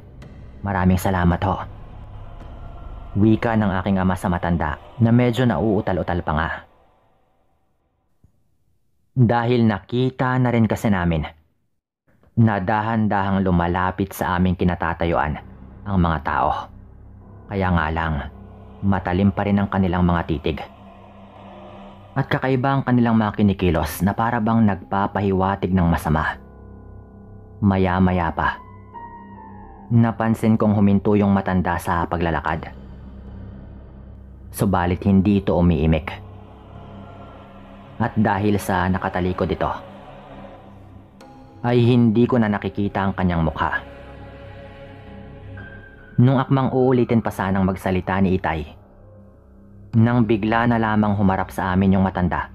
Maraming salamat ho. Wika ng aking ama sa matanda na medyo nauutal-utal pa nga. Dahil nakita na rin kasi namin na dahan-dahang lumalapit sa aming kinatatayuan ang mga tao. Kaya nga lang, matalim pa rin ang kanilang mga titig. At kakaiba ang kanilang mga kinikilos na para bang nagpapahiwatig ng masama. Maya-maya pa, napansin kong huminto yung matanda sa paglalakad. Subalit hindi ito umiimik. At dahil sa nakatalikod ito, ay hindi ko na nakikita ang kanyang mukha. Nung akmang uulitin pa sanang magsalita ni Itay, nang bigla na lamang humarap sa amin yung matanda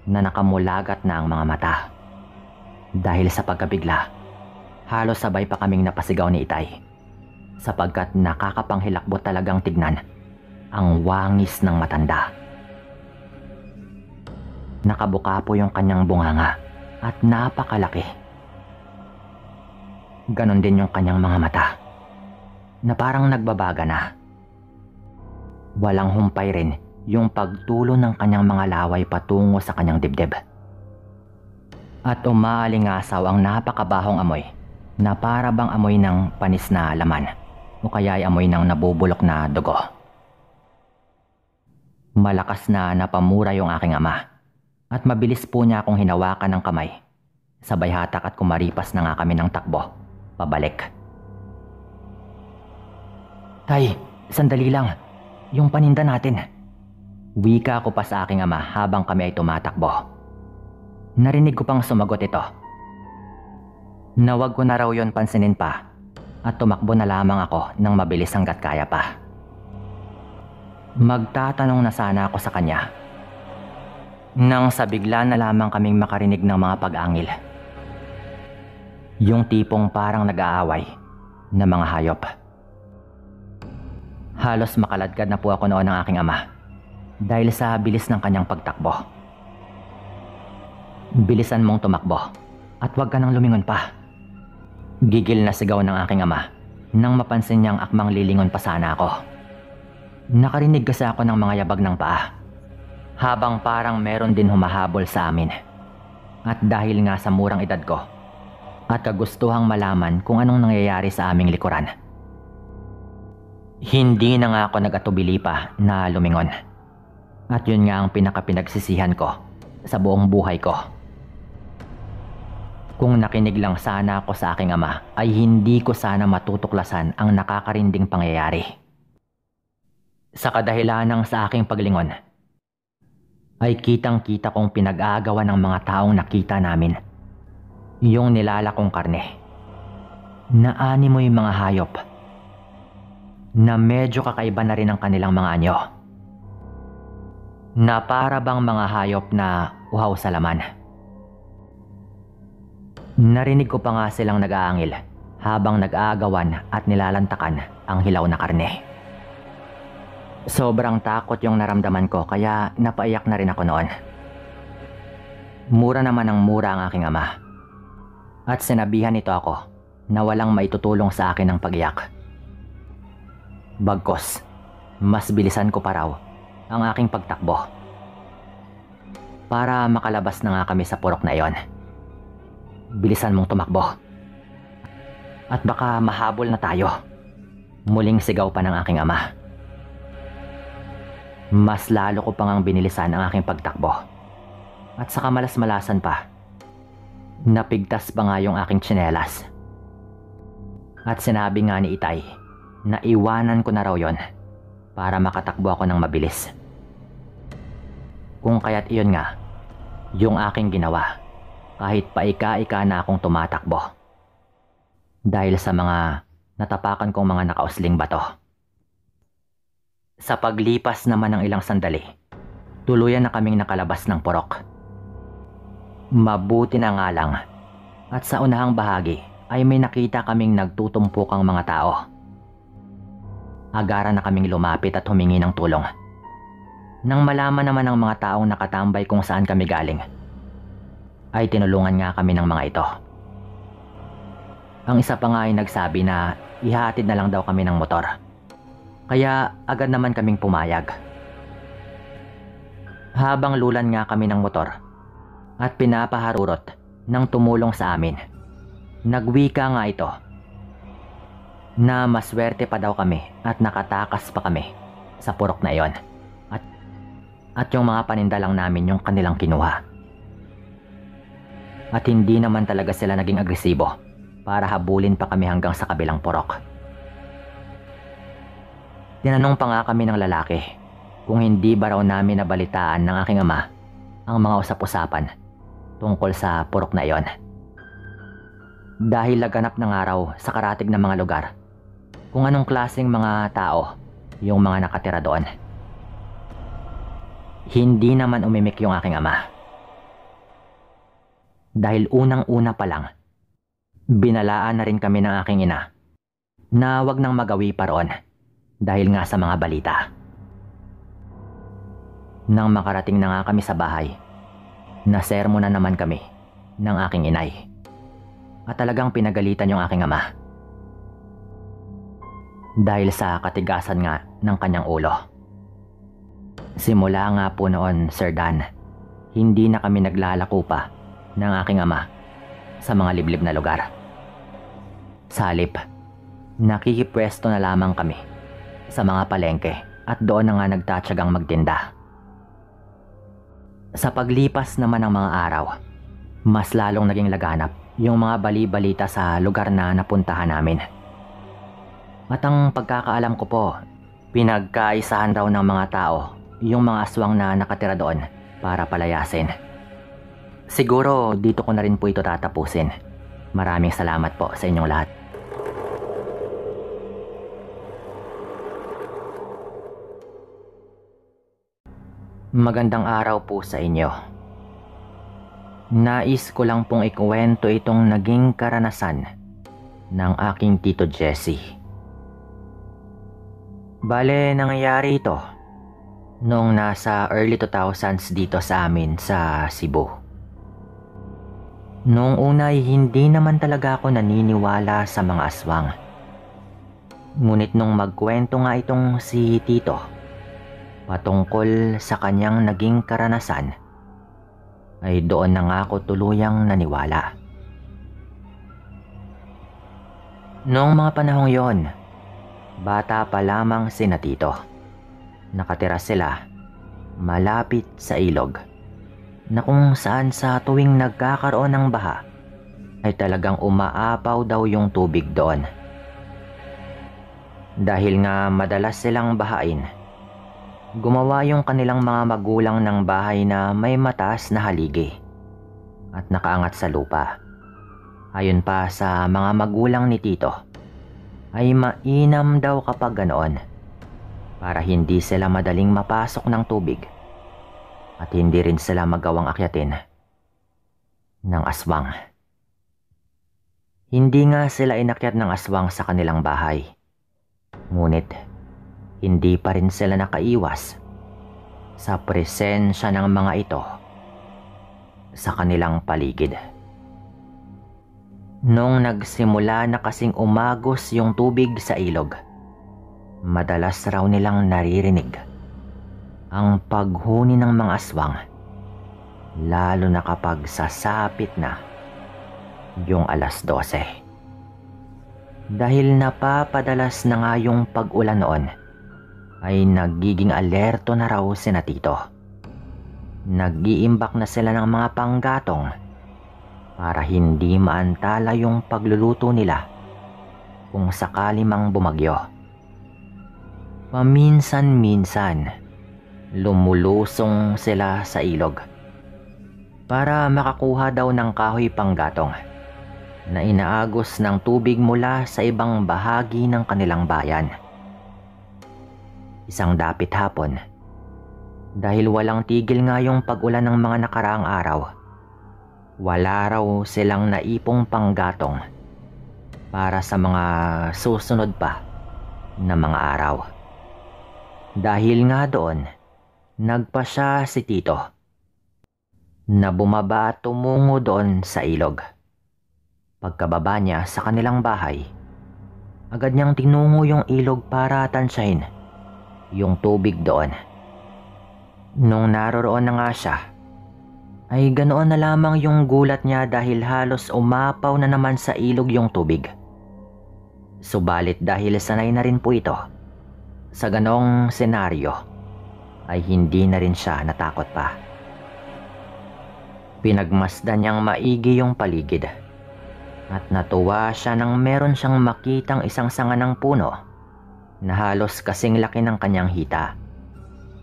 na nakamulagat na ang mga mata. Dahil sa pagkabigla, halos sabay pa kaming napasigaw ni Itay sapagkat nakakapanghilakbot talagang tignan ang wangis ng matanda. Nakabuka po yung kanyang bunganga at napakalaki. Ganon din yung kanyang mga mata na parang nagbabaga na. Walang humpay rin yung pagtulo ng kanyang mga laway patungo sa kanyang dibdib. At umaalingasaw ang napakabahong amoy na para bang amoy ng panis na laman o kaya ay amoy ng nabubulok na dugo. Malakas na napamura yung aking ama At mabilis po niya akong hinawakan ng kamay. Sabay hatak at kumaripas na nga kami ng takbo, pabalik. Tay, sandali lang. Yung paninda natin. Wika ko pa sa aking ama habang kami ay tumatakbo. Narinig ko pang sumagot ito. Nawag ko na raw yon pansinin pa at tumakbo na lamang ako ng mabilis hanggat kaya pa. Magtatanong na sana ako sa kanya nang sa bigla na lamang kaming makarinig ng mga pag-angil. Yung tipong parang nag-aaway na mga hayop. Halos makaladkad na po ako noon ng aking ama dahil sa bilis ng kanyang pagtakbo. Bilisan mong tumakbo at huwag ka nang lumingon pa. Gigil na sigaw ng aking ama nang mapansin niyang akmang lilingon pa sana ako. Nakarinig kasi ako ng mga yabag ng paa habang parang meron din humahabol sa amin. At dahil nga sa murang edad ko at kagustuhang malaman kung anong nangyayari sa aming likuran, hindi na nga ako nag-atubili pa na lumingon. At yun nga ang pinakapinagsisihan ko sa buong buhay ko. Kung nakinig lang sana ako sa aking ama ay hindi ko sana matutuklasan ang nakakarinding pangyayari. Sa kadahilanang sa aking paglingon ay kitang-kita kong pinag-aagawan ng mga taong nakita namin yung nilalakong karne. Naanimoy mga hayop na medyo kakaiba na rin ang kanilang mga anyo. Na para bang mga hayop na uhaw sa laman. Narinig ko pa nga silang nag-aangil habang nag-aagawan at nilalantakan ang hilaw na karne. Sobrang takot yung naramdaman ko kaya napaiyak na rin ako noon. Mura naman ang mura ang aking ama. At sinabihan nito ako na walang maitutulong sa akin ng pag-iyak. Bagkos, mas bilisan ko pa raw ang aking pagtakbo. Para makalabas na nga kami sa purok na iyon. Bilisan mong tumakbo. At baka mahabol na tayo. Muling sigaw pa ng aking ama. Mas lalo ko pang binilisan ang aking pagtakbo. At sa kamalas-malasan pa, napigtas pa nga yung aking tsinelas. At sinabi nga ni Itay na iwanan ko na raw yon para makatakbo ako ng mabilis. Kung kaya't iyon nga, yung aking ginawa kahit paika-ika na akong tumatakbo. Dahil sa mga natapakan kong mga nakausling bato. Sa paglipas naman ng ilang sandali, tuluyan na kaming nakalabas ng purok. Mabuti na nga lang at sa unahang bahagi ay may nakita kaming nagtutumpukang mga tao. Agaran na kaming lumapit at humingi ng tulong. Nang malaman naman ng mga taong nakatambay kung saan kami galing, ay tinulungan nga kami ng mga ito. Ang isa pa nga ay nagsabi na ihahatid na lang daw kami ng motor. Kaya agad naman kaming pumayag. Habang lulan nga kami ng motor at pinapaharurot ng tumulong sa amin, nagwika nga ito na maswerte pa daw kami at nakatakas pa kami sa purok na iyon. At yung mga paninda lang namin yung kanilang kinuha. At hindi naman talaga sila naging agresibo para habulin pa kami hanggang sa kabilang purok. Tinanong pa nga kami ng lalaki kung hindi ba raw namin nabalitaan ng aking ama ang mga usap-usapan tungkol sa purok na iyon. Dahil laganap na nga raw sa karatig ng mga lugar kung anong klaseng mga tao yung mga nakatira doon. Hindi naman umimik yung aking ama. Dahil unang-una pa lang, binalaan na rin kami ng aking ina na wag nang magawi pa roon dahil nga sa mga balita. Nang makarating na nga kami sa bahay, nasermo na naman kami ng aking inay. At talagang pinagalitan yung aking ama. Dahil sa katigasan nga ng kanyang ulo. Simula nga po noon, Sir Dan, hindi na kami naglalako pa ng aking ama sa mga liblib na lugar. Sa halip, nakikipwesto na lamang kami sa mga palengke at doon na nga nagtatsagang magtinda. Sa paglipas naman ng mga araw, mas lalong naging laganap yung mga bali-balita sa lugar na napuntahan namin. At ang pagkakaalam ko po, pinagkaisahan raw ng mga tao yung mga aswang na nakatira doon para palayasin. Siguro dito ko na rin po ito tatapusin. Maraming salamat po sa inyong lahat. Magandang araw po sa inyo. Nais ko lang pong ikuwento itong naging karanasan ng aking Tito Jesse. Bale, nangyayari ito noong nasa early 2000s dito sa amin sa Cebu. Noong una ay hindi naman talaga ako naniniwala sa mga aswang. Ngunit nung magkwento nga itong si Tito patungkol sa kanyang naging karanasan, ay doon na nga ako tuluyang naniwala. Noong mga panahong yon, bata pa lamang sina Tito. Nakatira sila malapit sa ilog na kung saan sa tuwing nagkakaroon ng baha ay talagang umaapaw daw yung tubig doon. Dahil nga madalas silang bahain, gumawa yung kanilang mga magulang ng bahay na may mataas na haligi at nakaangat sa lupa. Ayon pa sa mga magulang ni Tito, ay mainam daw kapag ganoon para hindi sila madaling mapasok ng tubig at hindi rin sila magawang akyatin ng aswang. Hindi nga sila inakyat ng aswang sa kanilang bahay. Ngunit hindi pa rin sila nakaiwas sa presensya ng mga ito sa kanilang paligid. Nung nagsimula na kasing umagos yung tubig sa ilog, madalas raw nilang naririnig ang paghuni ng mga aswang, lalo na kapag sasapit na yung 12:00. Dahil napapadalas na nga yung pag-ulan noon, ay nagiging alerto na raw sina Tito. Nag-iimbak na sila ng mga panggatong para hindi maantala yung pagluluto nila kung sakali mang bumagyo. Paminsan-minsan, lumulusong sila sa ilog para makakuha daw ng kahoy panggatong na inaagos ng tubig mula sa ibang bahagi ng kanilang bayan. Isang dapit hapon, dahil walang tigil nga yung pag-ulan ng mga nakaraang araw, wala raw silang naipong panggatong para sa mga susunod pa na mga araw. Dahil nga doon, nagpasya si Tito na bumaba at tumungo doon sa ilog. Pagkababa niya sa kanilang bahay, agad niyang tinungo yung ilog para tansyahin yung tubig doon. Nung naroroon na nga siya, ay ganoon na lamang yung gulat niya dahil halos umapaw na naman sa ilog yung tubig. Subalit dahil sanay na rin po ito sa ganong senaryo, ay hindi na rin siya natakot pa. Pinagmasdan niyang maigi yung paligid at natuwa siya nang meron siyang makitang isang sanga ng puno na halos kasing laki ng kanyang hita.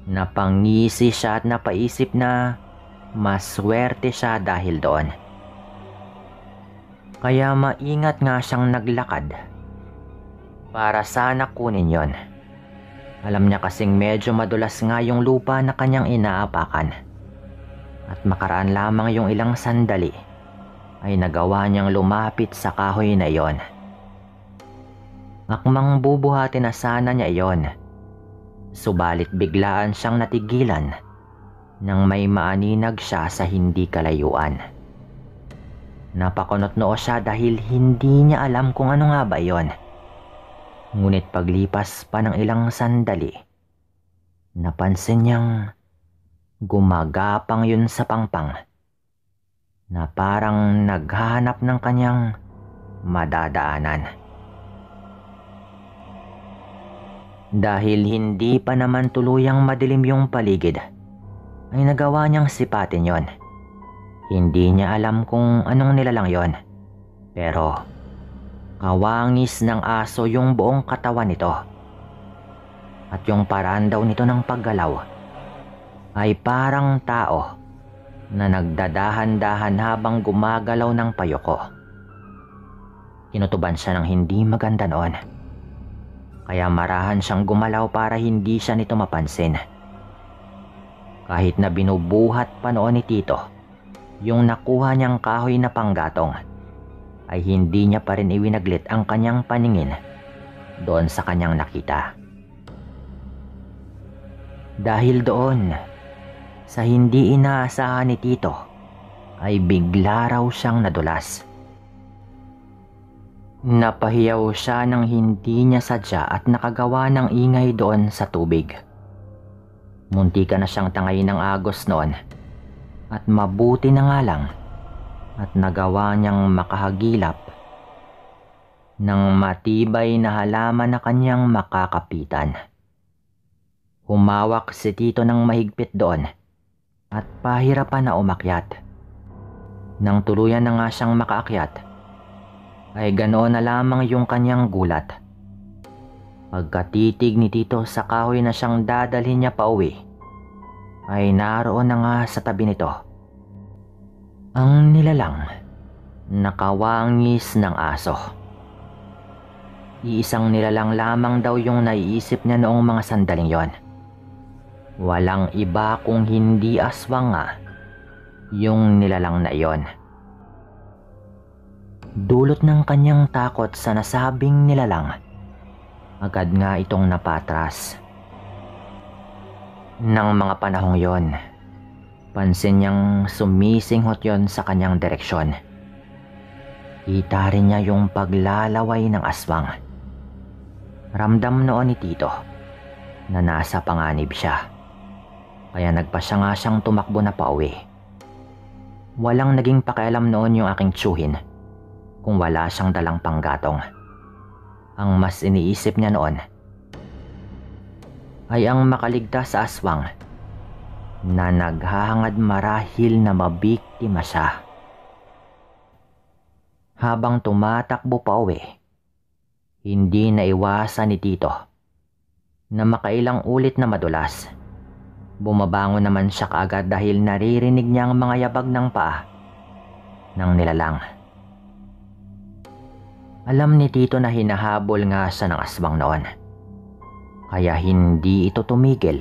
Napangisi siya at napaisip na maswerte siya dahil doon. Kaya maingat nga siyang naglakad para sana kunin yon. Alam niya kasing medyo madulas nga yung lupa na kanyang inaapakan. At makaraan lamang yung ilang sandali, ay nagawa niyang lumapit sa kahoy na iyon. Akmang bubuhati na sana niya iyon. Subalit biglaan siyang natigilan nang may maaninag siya sa hindi kalayuan. Napakunot-noo siya dahil hindi niya alam kung ano nga ba iyon. Ngunit paglipas pa ng ilang sandali, napansin niyang gumagapang yun sa pangpang na parang naghahanap ng kanyang madadaanan. Dahil hindi pa naman tuluyang madilim yung paligid, ay nagawa niyang sipatin yon. Hindi niya alam kung anong nilalang yon. Pero kawangis ng aso yung buong katawan nito. At yung paraan daw nito ng paggalaw ay parang tao na nagdadahan-dahan habang gumagalaw ng payoko. Kinutuban siya ng hindi maganda noon. Kaya marahan siyang gumalaw para hindi siya nito mapansin. Kahit na binubuhat pa noon ni Tito yung nakuha niyang kahoy na panggatong, ay hindi niya pa rin iwinaglit ang kanyang paningin doon sa kanyang nakita. Dahil doon, sa hindi inaasahan ni Tito, ay bigla raw siyang nadulas. Napahiyaw siya nang hindi niya sadya at nakagawa ng ingay doon sa tubig. Muntika na siyang tangayin ng agos noon, at mabuti na nga lang at nagawa niyang makahagilap ng matibay na halaman na kanyang makakapitan. Humawak si Tito ng mahigpit doon at pahirapan na umakyat. Nang tuluyan na nga siyang makaakyat, ay ganoon na lamang yung kanyang gulat. Pagkatitig ni Tito sa kahoy na siyang dadalhin niya pa uwi, ay naroon na nga sa tabi nito ang nilalang nakawangis ng aso. Iisang nilalang lamang daw yung naiisip niya noong mga sandaling yon. Walang iba kung hindi aswang nga yung nilalang na iyon. Dulot ng kanyang takot sa nasabing nilalang, agad nga itong napatras. Nang mga panahong yon, pansin niyang sumisinghot yon sa kanyang direksyon. Kita rin niya yung paglalaway ng aswang. Ramdam noon ni Tito na nasa panganib siya, kaya nagpasya nga siyang tumakbo na pauwi. Walang naging pakialam noon yung aking tiyuhin kung wala siyang dalang panggatong. Ang mas iniisip niya noon ay ang makaligtas sa aswang na naghahangad marahil na mabiktima siya. Habang tumatakbo pa uwi, hindi naiwasan ni Tito na makailang ulit na madulas. Bumabangon naman siya kaagad dahil naririnig niya ang mga yabag ng paa ng nilalang. Alam ni Tito na hinahabol nga siya ng aswang noon, kaya hindi ito tumigil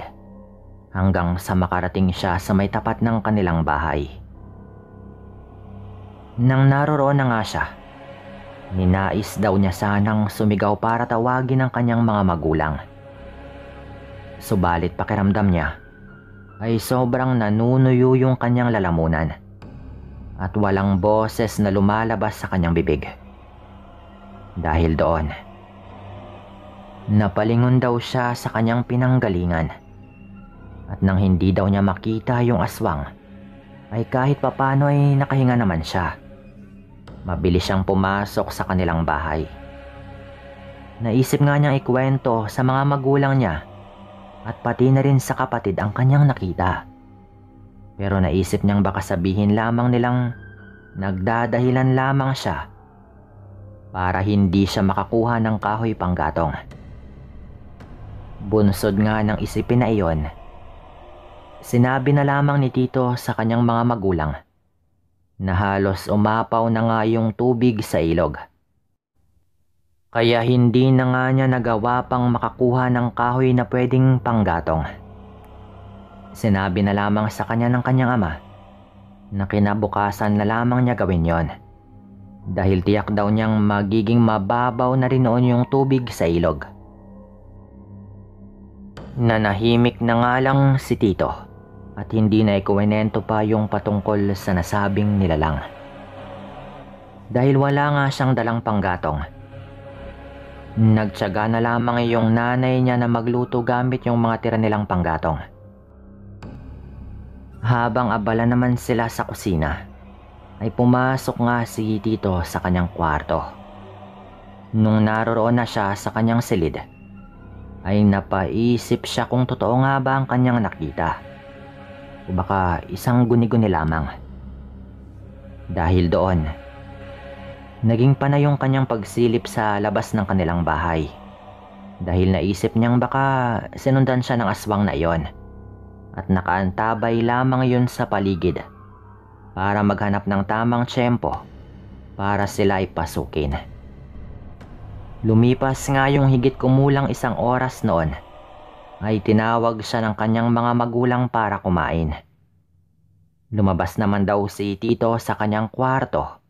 hanggang sa makarating siya sa may tapat ng kanilang bahay. Nang naroroon na nga siya, ninais daw niya sanang sumigaw para tawagin ang kanyang mga magulang. Subalit pakiramdam niya ay sobrang nanunuyo yung kanyang lalamunan at walang boses na lumalabas sa kanyang bibig. Dahil doon, napalingon daw siya sa kanyang pinanggalingan, at nang hindi daw niya makita yung aswang, ay kahit papano ay nakahinga naman siya. Mabilis siyang pumasok sa kanilang bahay. Naisip nga niyang ikwento sa mga magulang niya at pati na rin sa kapatid ang kanyang nakita. Pero naisip niyang baka sabihin lamang nilang nagdadahilan lamang siya para hindi siya makakuha ng kahoy panggatong. Bunsod nga ng isipin na iyon, sinabi na lamang ni Tito sa kanyang mga magulang na halos umapaw na nga yung tubig sa ilog. Kaya hindi na nga niya nagawa pang makakuha ng kahoy na pwedeng panggatong. Sinabi na lamang sa kanya ng kanyang ama na kinabukasan na lamang niya gawin yon, dahil tiyak daw niyang magiging mababaw na rin noon yung tubig sa ilog. Nanahimik na nga lang si Tito at hindi na ikuwento pa yung patungkol sa nasabing nilalang. Dahil wala nga siyang dalang panggatong, nagtiyaga na lamang yung nanay niya na magluto gamit yung mga tira nilang panggatong. Habang abala naman sila sa kusina, ay pumasok nga si Tito sa kanyang kwarto. Nung naroroon na siya sa kanyang silid, ay napaisip siya kung totoo nga ba ang kanyang nakita. o baka isang guni-guni lamang. Dahil doon, naging panay yung kanyang pagsilip sa labas ng kanilang bahay. Dahil naisip niyang baka sinundan siya ng aswang na iyon at nakaantabay lamang yun sa paligid para maghanap ng tamang tiyempo para sila ipasukin. Lumipas nga yung higit kumulang 1 oras noon ay tinawag siya ng kanyang mga magulang para kumain. Lumabas naman daw si Tito sa kanyang kwarto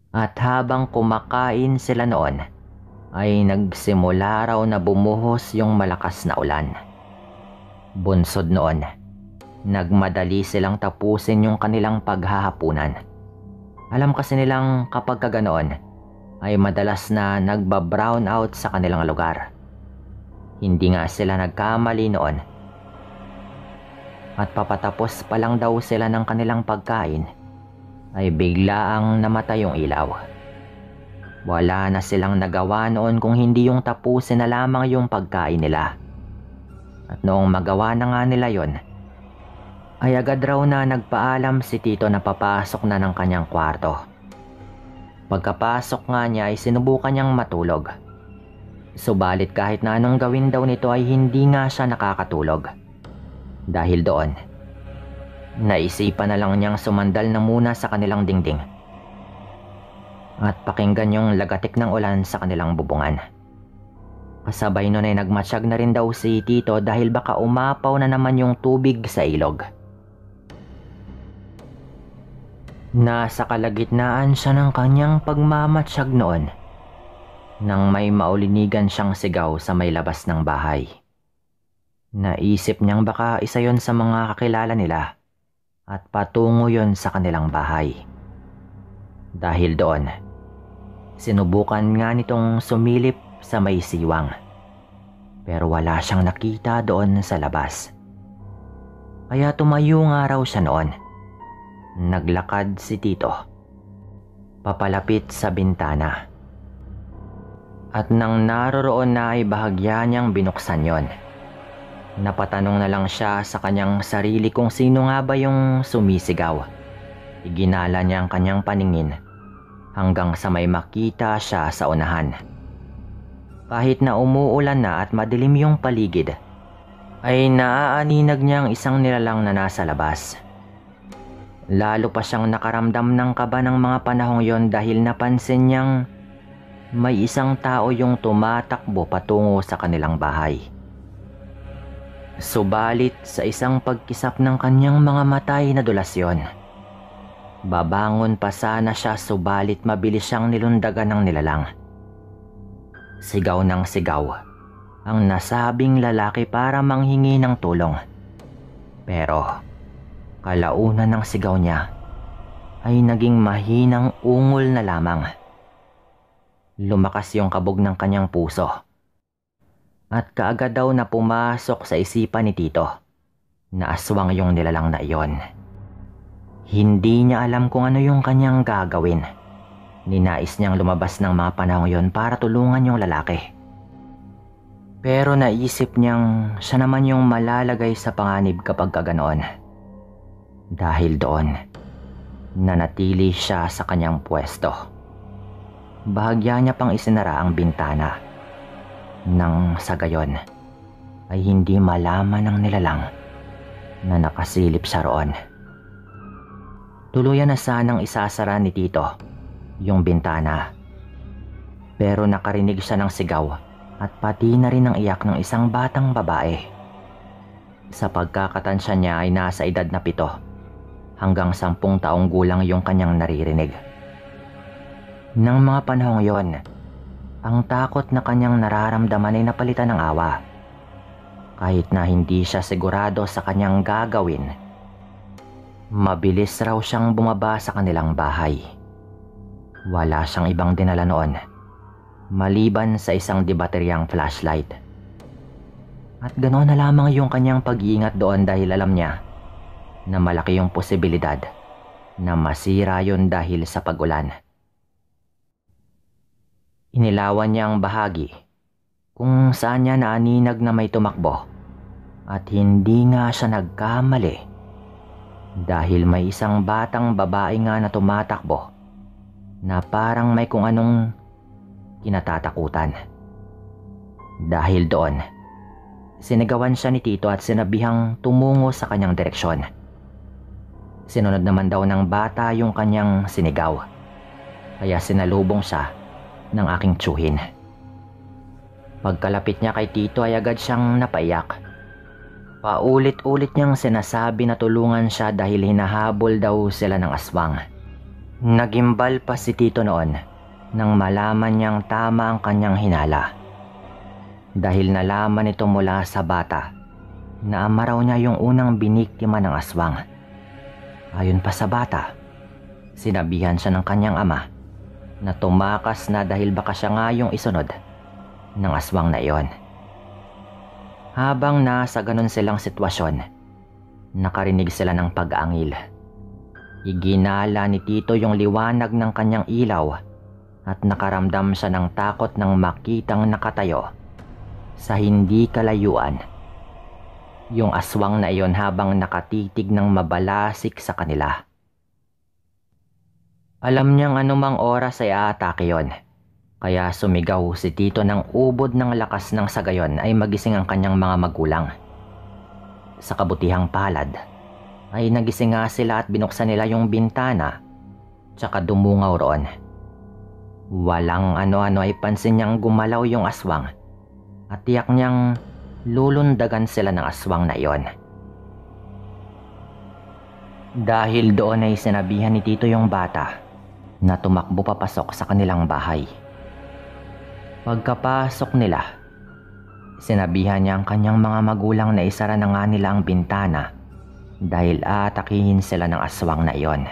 at habang kumakain sila noon ay nagsimula raw na bumuhos yung malakas na ulan. Bunsod noon, nagmadali silang tapusin yung kanilang paghahapunan. Alam kasi nilang kapag kaganoon ay madalas na nagba-brown out sa kanilang lugar. Hindi nga sila nagkamali noon. At papatapos pa lang daw sila ng kanilang pagkain ay biglaang namatay yung ilaw. Wala na silang nagawa noon kung hindi yung tapusin na lamang yung pagkain nila. At noong magawa na nga nila yon, ay agad raw na nagpaalam si Tito na papasok na ng kanyang kwarto. Pagkapasok nga niya ay sinubukan niyang matulog. Subalit kahit na anong gawin daw nito ay hindi nga siya nakakatulog. Dahil doon, naisipan na lang niyang sumandal na muna sa kanilang dingding at pakinggan yung lagatik ng ulan sa kanilang bubungan. Kasabay nun ay nagmatsyag na rin daw si Tito dahil baka umapaw na naman yung tubig sa ilog. Nasa kalagitnaan siya ng kanyang pagmamatsyag noon nang may maulinigan siyang sigaw sa may labas ng bahay. Naisip niyang baka isa yon sa mga kakilala nila at patungo yon sa kanilang bahay. Dahil doon, sinubukan nga nitong sumilip sa may siwang pero wala siyang nakita doon sa labas. Kaya tumayo nga raw siya noon. Naglakad si Tito papalapit sa bintana at nang naroroon na ay bahagya niyang binuksan yon. Napatanong na lang siya sa kanyang sarili kung sino nga ba yung sumisigaw. Iginala niya ang kanyang paningin hanggang sa may makita siya sa unahan. Kahit na umuulan na at madilim yung paligid, ay naaaninag niya ang isang nilalang na nasa labas. Lalo pa siyang nakaramdam ng kaba ng mga panahong yon dahil napansin niyang may isang tao yung tumatakbo patungo sa kanilang bahay. Subalit sa isang pagkisap ng kanyang mga matay na dulasyon, babangon pa sana siya subalit mabilis siyang nilundagan ng nilalang. Sigaw ng sigaw ang nasabing lalaki para manghingi ng tulong. Pero kalaunan ng sigaw niya ay naging mahinang ungol na lamang. Lumakas yung kabog ng kanyang puso at kaagad daw na pumasok sa isipan ni Tito na aswang yung nilalang na iyon. Hindi niya alam kung ano yung kanyang gagawin. Ninais niyang lumabas ng mga panahong yon para tulungan yung lalaki. Pero naisip niyang siya naman yung malalagay sa panganib kapag kaganoon. Dahil doon, nanatili siya sa kanyang pwesto. Bahagya niya pang isinara ang bintana nang sa gayon ay hindi malaman ng nilalang na nakasilip siya roon. Tuluyan na sanang isasara ni Tito yung bintana, pero nakarinig siya ng sigaw at pati na rin ang iyak ng isang batang babae. Sa pagkakatansya niya ay nasa edad na 7 hanggang 10 taong gulang yung kanyang naririnig. Nang mga panahong yon, ang takot na kanyang nararamdaman ay napalitan ng awa. Kahit na hindi siya sigurado sa kanyang gagawin, mabilis raw siyang bumaba sa kanilang bahay. Wala siyang ibang dinala noon maliban sa isang dibateryang flashlight. At ganoon na lamang yung kanyang pag-iingat doon dahil alam niya na malaki yung posibilidad na masira yon dahil sa pag-ulan. Inilawan niya ang bahagi kung saan niya naaninag na may tumakbo at hindi nga siya nagkamali dahil may isang batang babae nga na tumatakbo na parang may kung anong kinatatakutan. Dahil doon, sinigawan siya ni Tito at sinabihang tumungo sa kanyang direksyon. Sinunod naman daw ng bata yung kanyang sinigaw, kaya sinalubong siya ng aking tiyuhin. Pagkalapit niya kay Tito ay agad siyang napaiyak. Paulit-ulit niyang sinasabi na tulungan siya dahil hinahabol daw sila ng aswang. Nagimbal pa si Tito noon nang malaman niyang tama ang kanyang hinala. Dahil nalaman nito mula sa bata na ama raw niya yung unang biniktima ng aswang. Ayon pa sa bata, sinabihan siya ng kanyang ama na tumakas na dahil baka siya nga yung isunod ng aswang na iyon. Habang nasa ganun silang sitwasyon, nakarinig sila ng pag-aangil. Iginala ni Tito yung liwanag ng kanyang ilaw at nakaramdam siya ng takot nang makitang nakatayo sa hindi kalayuan yung aswang na iyon habang nakatitig ng mabalasik sa kanila. Alam niyang anumang oras ay aatake yon, kaya sumigaw si Tito ng ubod ng lakas ng sa gayon ay magising ang kanyang mga magulang. Sa kabutihang palad ay nagising nga sila at binuksan nila yung bintana tsaka dumungaw roon. Walang ano-ano ay pansin niyang gumalaw yung aswang at tiyak niyang lulundagan sila ng aswang na iyon. Dahil doon ay sinabihan ni Tito yung bata na tumakbo papasok sa kanilang bahay. Pagkapasok nila, sinabihan niya ang kanyang mga magulang na isara na nga nila ang bintana dahil aatakihin sila ng aswang na iyon.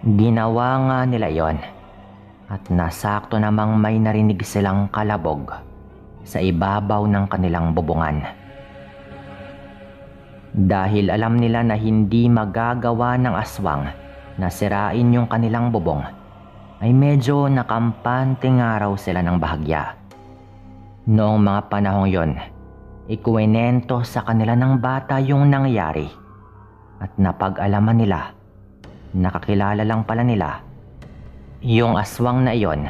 Ginawa nga nila iyon at nasakto namang may narinig silang kalabog sa ibabaw ng kanilang bubungan. Dahil alam nila na hindi magagawa ng aswang na sirain yung kanilang bubong, ay medyo nakampante nga raw sila ng bahagya. Noong mga panahong yon, ikuwinento sa kanila ng bata yung nangyari at napag-alaman nila, nakakilala lang pala nila yung aswang na iyon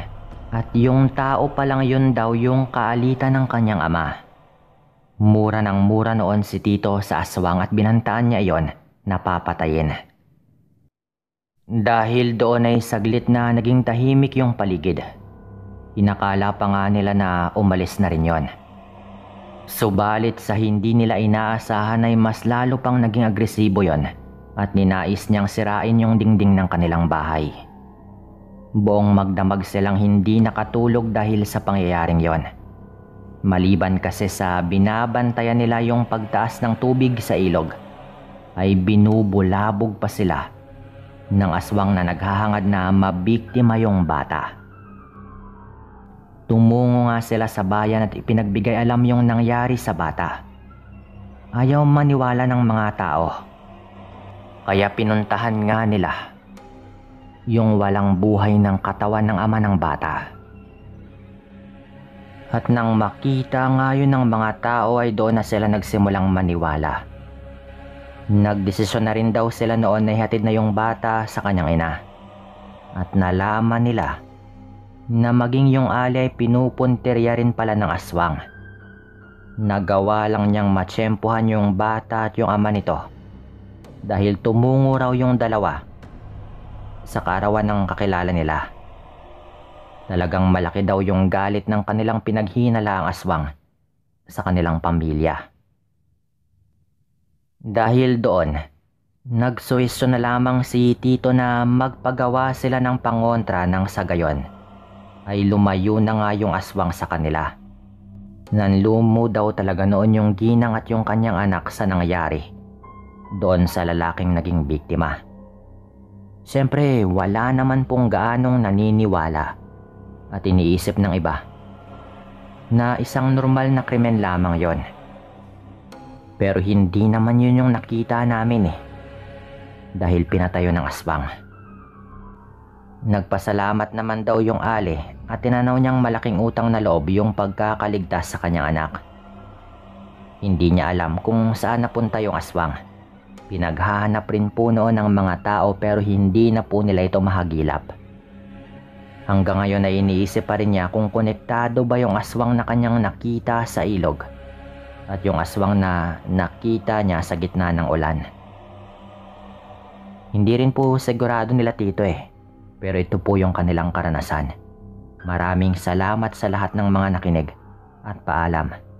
at yung tao palang yun daw yung kaalitan ng kanyang ama. Mura ng mura noon si Tito sa aswang at binantaan niya iyon na papatayin. Dahil doon ay saglit na naging tahimik yung paligid. Inakala pa nga nila na umalis na rin yon. Subalit sa hindi nila inaasahan ay mas lalo pang naging agresibo yon at ninais niyang sirain yung dingding ng kanilang bahay. Buong magdamag silang hindi nakatulog dahil sa pangyayaring yon. Maliban kasi sa binabantayan nila yung pagtaas ng tubig sa ilog, ay binubulabog pa sila ng aswang na naghahangad na mabiktima yung bata. Tumungo nga sila sa bayan at ipinagbigay alam yung nangyari sa bata. Ayaw maniwala ng mga tao, kaya pinuntahan nga nila yung walang buhay ng katawan ng ama ng bata. At nang makita nga yun ng mga tao ay doon na sila nagsimulang maniwala. Nagdesisyon na rin daw sila noon na ihatid na yung bata sa kanyang ina. At nalaman nila na maging yung ali ay pinupuntirya rin pala ng aswang. Nagawa lang niyang matsyempohan yung bata at yung ama nito dahil tumungo raw yung dalawa sa kaarawan ng kakilala nila. Talagang malaki daw yung galit ng kanilang pinaghinalaang aswang sa kanilang pamilya. Dahil doon, nagsuwisyo na lamang si Tito na magpagawa sila ng pangontra ng sa gayon ay lumayo na nga yung aswang sa kanila. Nanlumo daw talaga noon yung ginang at yung kanyang anak sa nangyari doon sa lalaking naging biktima. Siyempre, wala naman pong gaanong naniniwala at iniisip ng iba na isang normal na krimen lamang yon. Pero hindi naman yun yung nakita namin dahil pinatayo ng aswang. Nagpasalamat naman daw yung ali at tinanaw niyang malaking utang na loob yung pagkakaligtas sa kanyang anak. Hindi niya alam kung saan napunta yung aswang, Pinaghahanap rin po noon ng mga tao pero hindi na po nila ito mahagilap. Hanggang ngayon ay iniisip pa rin niya kung konektado ba yung aswang na kanyang nakita sa ilog at yung aswang na nakita niya sa gitna ng ulan. Hindi rin po sigurado nila tito pero ito po yung kanilang karanasan. Maraming salamat sa lahat ng mga nakinig at paalam.